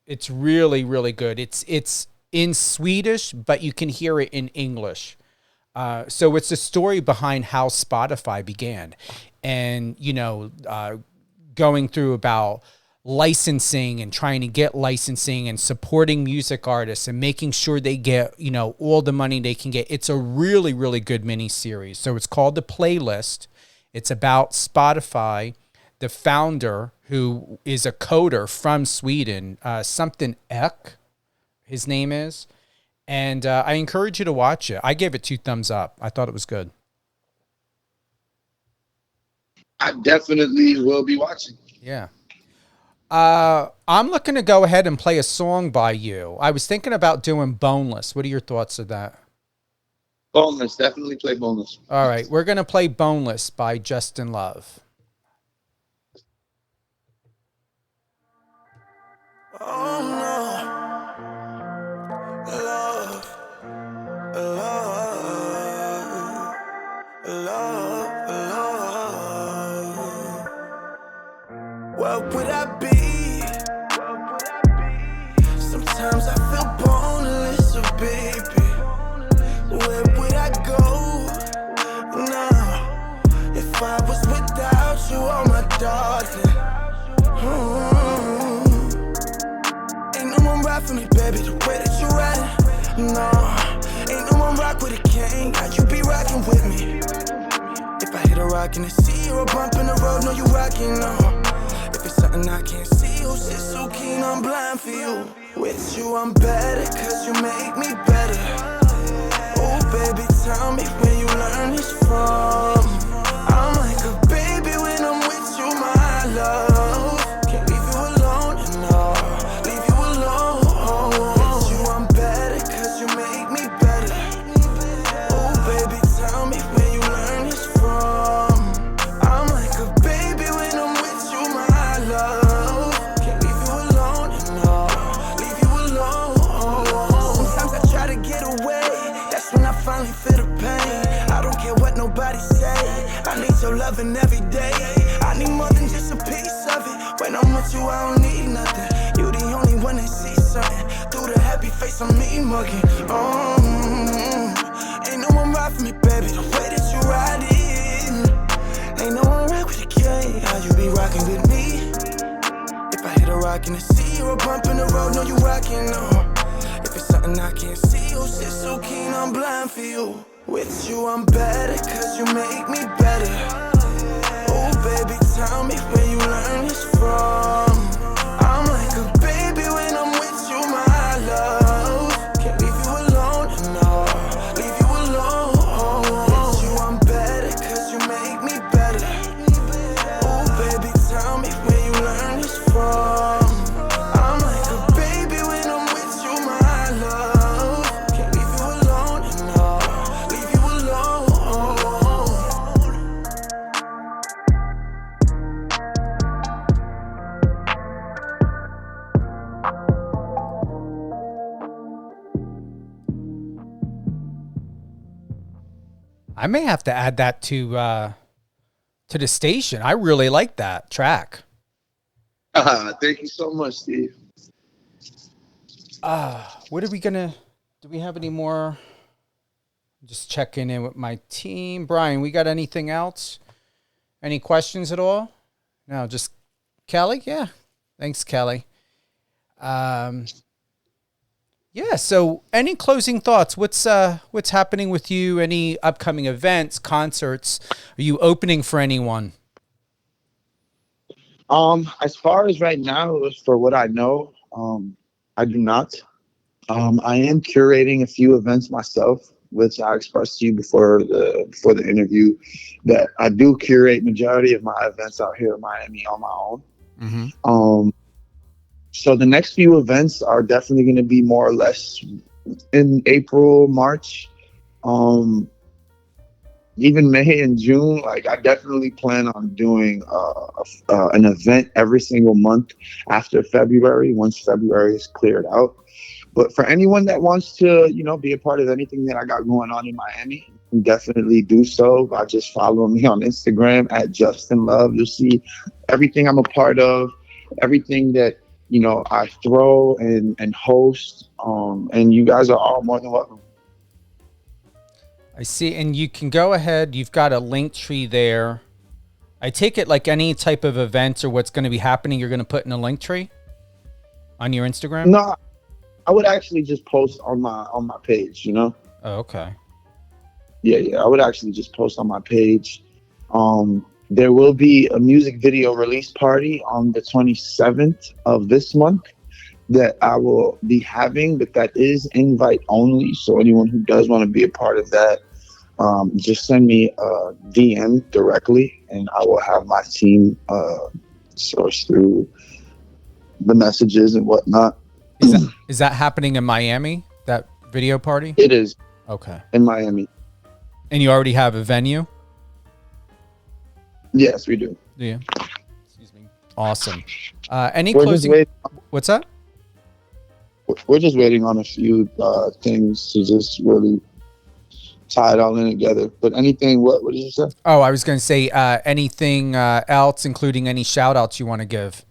It's really, really good. It's in Swedish, but you can hear it in English. So it's the story behind how Spotify began, and going through about licensing and trying to get licensing and supporting music artists and making sure they get all the money they can get. It's a really, really good mini series. So it's called The Playlist. It's about Spotify, the founder, who is a coder from Sweden, something H.E.R, his name is. And I encourage you to watch it. I gave it 2 thumbs up. I thought it was good. I definitely will be watching. Yeah. I'm looking to go ahead and play a song by you. I was thinking about doing Boneless. What are your thoughts of that? Boneless. Definitely play Boneless. All right. We're going to play Boneless by Justin Love. Oh no, love. ride for me, baby, the way that you ride it. No, ain't no one rock with a king. How you be rocking with me? If I hit a rock in the sea or a bump in the road, no, you rocking, no. If it's something I can't see, oh shit, so keen, I'm blind for you. With you, I'm better, cause you make me better. Oh, baby, tell me where you learn this from. I'm like a baby when I'm with you, my love. Can't leave you alone, and no, leave you alone. With you, I'm better, cause you make me better. Oh, baby, tell me where you learn this from. I'm like a baby when I'm with you, my love. Can't leave you alone, and no, leave you alone. Sometimes I try to get away, that's when I finally feel the pain. I don't care what nobody say, I need your loving every day. I need more than just a piece of it. When I'm with you, I don't need nothing. You the only one that sees something through the happy face on me mugging. Ain't no one ride for me, baby, the way that you ride it. Ain't no one ride with a K. How you be rocking with me? If I hit a rock in the sea or a bump in the road, no, you rocking, no. If it's something I can't see, oh shit, so keen, I'm blind for you. With you, I'm better, cause you make me better. Oh, baby, tell me where you learn this from. I'm like a baby when I'm with you, my love. Can't leave you alone, and no, leave you alone. With you, I'm better, cause you make me better. Oh, baby, tell me where you learn this from. I'm like a baby when I'm with you, my love. Can't leave you alone, and no, leave you alone. I may have to add that to the station. I really like that track. Thank you so much, Steve. What are we gonna? Do we have any more? Just checking in with my team. Brian, we got anything else? Any questions at all? No, just Kelly. Yeah, thanks, Kelly. Yeah. So, any closing thoughts? What's happening with you? Any upcoming events, concerts? Are you opening for anyone? As far as right now, for what I know, I do not. I am curating a few events myself, which I expressed to you before the interview, that I do curate majority of my events out here in Miami on my own. Mm-hmm. So the next few events are definitely going to be more or less in April, March, even May and June. Like, I definitely plan on doing an event every single month after February, once February is cleared out. But for anyone that wants to, be a part of anything that I got going on in Miami, you can definitely do so by just following me on Instagram at Justin Love. You'll see everything I'm a part of, everything that I throw and host, and you guys are all more than welcome. I see, and you can go ahead. You've got a link tree there. I take it like any type of events or what's going to be happening, you're going to put in a link tree on your Instagram? No, I would actually just post on my page. Oh, okay. Yeah. I would actually just post on my page. There will be a music video release party on the 27th of this month that I will be having, but that is invite only. So anyone who does want to be a part of that, just send me a DM directly, and I will have my team source through the messages and whatnot. Is that happening in Miami, that video party? It is. Okay. In Miami. And you already have a venue? Yes, we do. Yeah. Excuse me. Awesome. Any closing? What's that? We're just waiting on a few things to just really tie it all in together. But anything, what did you say? Oh, I was going to say anything else, including any shout outs you want to give?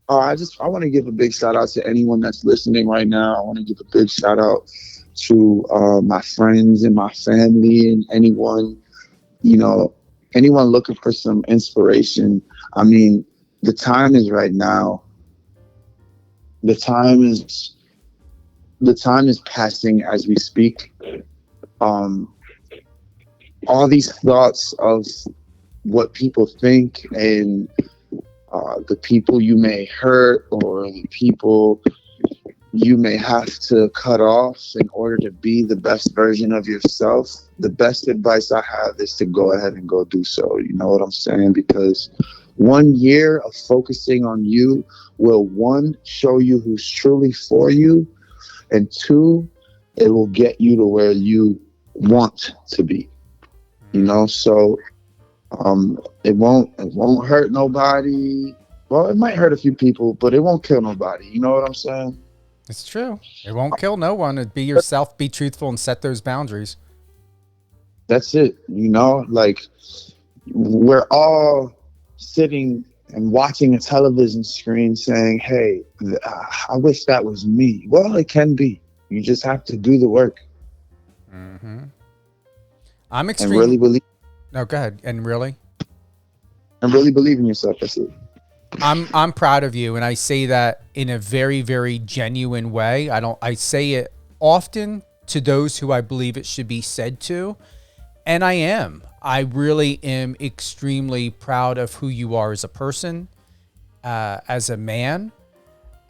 I want to give a big shout out to anyone that's listening right now. I want to give a big shout out to my friends and my family and anyone looking for some inspiration. I mean, the time is right now. the time is passing as we speak. All these thoughts of what people think and the people you may hurt or the people you may have to cut off in order to be the best version of yourself. The best advice I have is to go ahead and go do so. You know what I'm saying? Because 1 year of focusing on you will, one, show you who's truly for you, and two, it will get you to where you want to be. You know, so it won't hurt nobody. Well, it might hurt a few people, but it won't kill nobody. You know what I'm saying? It's true. It won't kill no one. It'd be yourself, be truthful, and set those boundaries. That's it. You know, like, we're all sitting and watching a television screen saying, hey, I wish that was me. Well, it can be. You just have to do the work. Mm-hmm. I'm and really believe. No, go ahead. And really believe in yourself. That's it. I'm proud of you, and I say that in a very, very genuine way. I say it often to those who I believe it should be said to, and I am. I really am extremely proud of who you are as a person, as a man,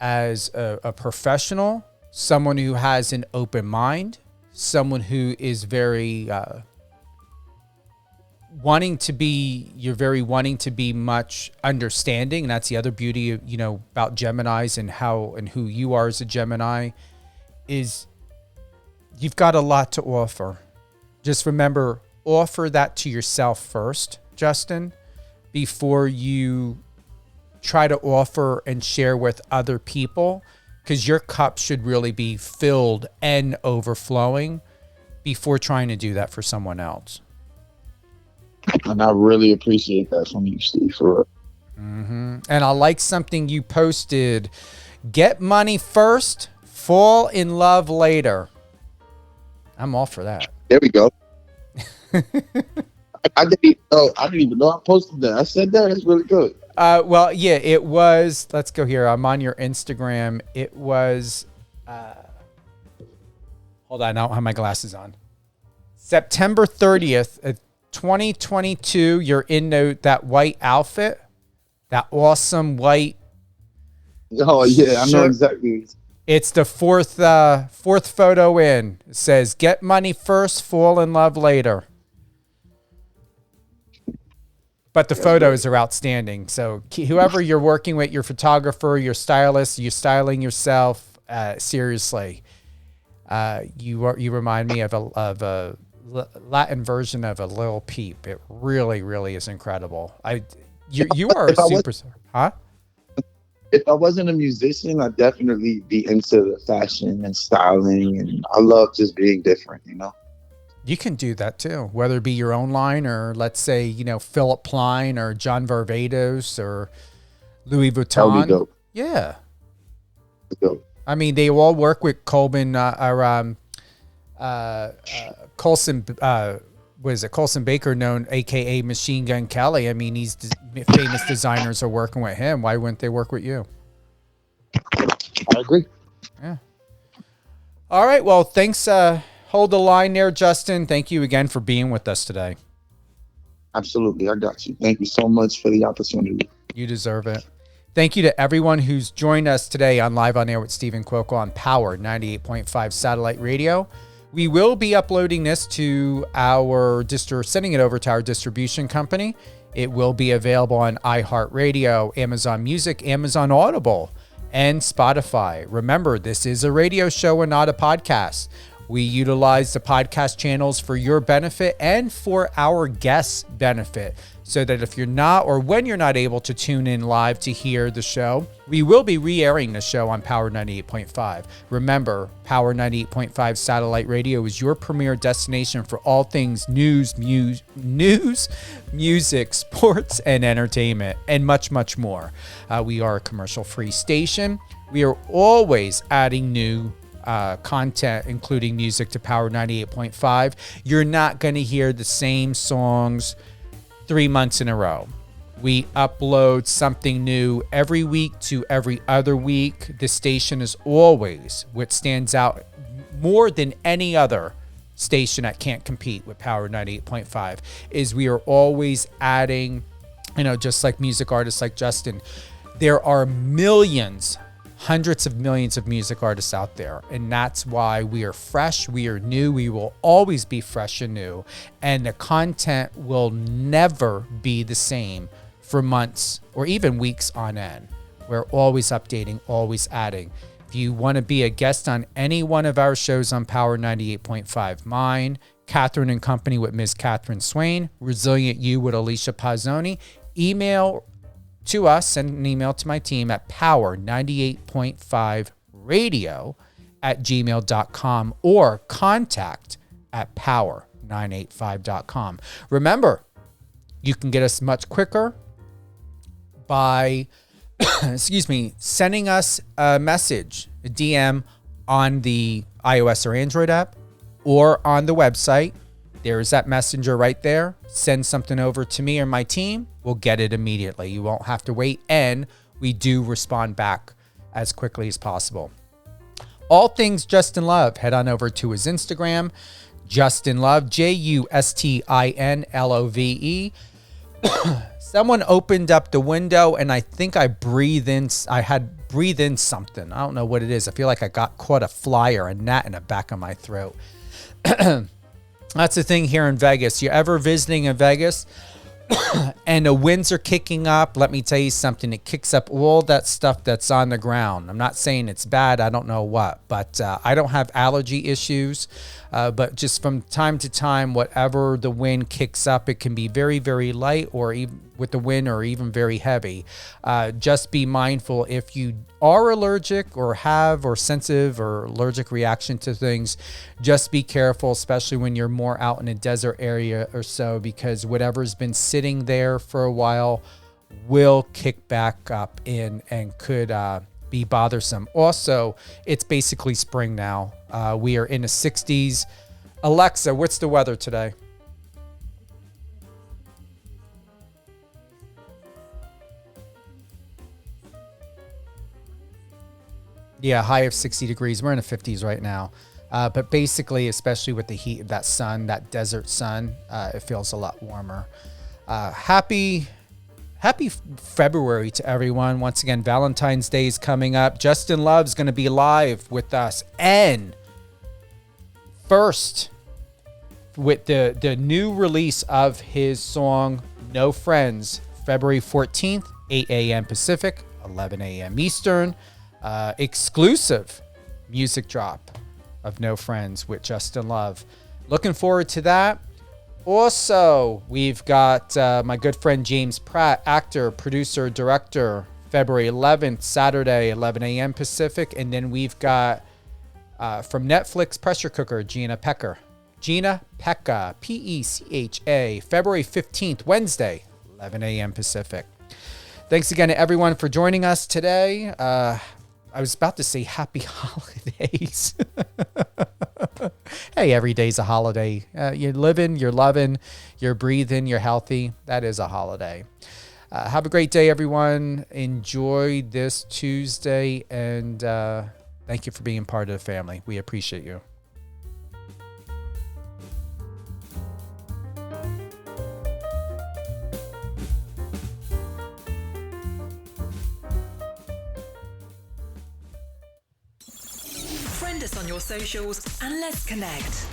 as a professional, someone who has an open mind, someone who is very wanting to be much understanding. And that's the other beauty of, about Geminis and who you are as a Gemini, is you've got a lot to offer. Just remember, offer that to yourself first, Justin, before you try to offer and share with other people, because your cup should really be filled and overflowing before trying to do that for someone else. And I really appreciate that from you, Steve, for real. Mm-hmm. And I like something you posted. Get money first, fall in love later. I'm all for that. There we go. I didn't even know I posted that. I said that. It's really good. Well, yeah, it was. Let's go here. I'm on your Instagram. It was. Hold on. I don't have my glasses on. September 30th, 2022. You're in that white outfit, that awesome white. Oh yeah, I know exactly. It's the fourth photo in. It says, "Get money first, fall in love later." But the photos are outstanding. So whoever you're working with, your photographer, your stylist, you're styling yourself. Seriously, you remind me of a Latin version of a Lil Peep. It really, really is incredible. You are a superstar, huh? If I wasn't a musician, I'd definitely be into the fashion and styling, and I love just being different, You can do that too, whether it be your own line or, let's say, Philip Plein or John Varvatos or Louis Vuitton. That would be dope. Yeah. Dope. I mean, they all work with Colson, Colson Baker, known AKA Machine Gun Kelly. I mean, famous designers are working with him. Why wouldn't they work with you? I agree. Yeah. All right. Well, thanks. Hold the line there, Justin. Thank you again for being with us today. Absolutely. I got you. Thank you so much for the opportunity. You deserve it. Thank you to everyone who's joined us today on Live on Air with Stephen Cuoco on Power 98.5 Satellite Radio. We will be uploading this to sending it over to our distribution company. It will be available on iHeartRadio, Amazon Music, Amazon Audible, and Spotify. Remember, this is a radio show and not a podcast. We utilize the podcast channels for your benefit and for our guests' benefit, so that if you're not, or when you're not able to tune in live to hear the show, we will be re-airing the show on Power 98.5. Remember, Power 98.5 Satellite Radio is your premier destination for all things news, music, sports, and entertainment, and much, much more. We are a commercial-free station. We are always adding new content, including music, to Power 98.5. You're not going to hear the same songs 3 months in a row. We upload something new every week to every other week. The station is always what stands out more than any other station that can't compete with Power 98.5 is we are always adding, just like music artists like Justin. There are millions, hundreds of millions of music artists out there. And that's why we are fresh, we are new, we will always be fresh and new. And the content will never be the same for months or even weeks on end. We're always updating, always adding. If you want to be a guest on any one of our shows on Power 98.5, mine, Catherine and Company with Ms. Catherine Swain, Resilient You with Alicia Pazzoni, email to us, send an email to my team at power98.5radio@gmail.com or contact@power985.com. Remember, you can get us much quicker by sending us a message, a DM on the iOS or Android app or on the website. There is that messenger right there. Send something over to me or my team. We'll get it immediately. You won't have to wait, and we do respond back as quickly as possible. All things Justin Love, head on over to his Instagram, Justin Love, JUSTINLOVE. Someone opened up the window and I think I had breathed in something. I don't know what it is. I feel like I caught a fly or a gnat in the back of my throat. That's the thing here in Vegas. You're ever visiting in Vegas and the winds are kicking up? Let me tell you something. It kicks up all that stuff that's on the ground. I'm not saying it's bad. I don't know what, but I don't have allergy issues. But just from time to time, whatever the wind kicks up, it can be very, very light or even with the wind or even very heavy. Just be mindful if you are allergic or have or sensitive or allergic reaction to things, just be careful, especially when you're more out in a desert area or so, because whatever's been sitting there for a while will kick back up in and could be bothersome. Also, it's basically spring now. We are in the 60s. Alexa, what's the weather today? Yeah, high of 60 degrees. We're in the 50s right now. But basically, especially with the heat of that sun, that desert sun, it feels a lot warmer. Happy February to everyone. Once again, Valentine's Day is coming up. Justin Love's going to be live with us. And first, with the new release of his song, No Friends, February 14th, 8 a.m. Pacific, 11 a.m. Eastern. Exclusive music drop of No Friends with Justin Love. Looking forward to that. Also, we've got my good friend James Pratt, actor, producer, director, February 11th, Saturday, 11 a.m. Pacific. And then we've got from Netflix Pressure Cooker, Gina Pecca, Pecha, February 15th, Wednesday, 11 a.m. Pacific. Thanks again to everyone for joining us today. I was about to say happy holidays. Hey, every day's a holiday. You're living, you're loving, you're breathing, you're healthy. That is a holiday. Have a great day, everyone. Enjoy this Tuesday, and thank you for being part of the family. We appreciate you. Friend us on your socials and let's connect.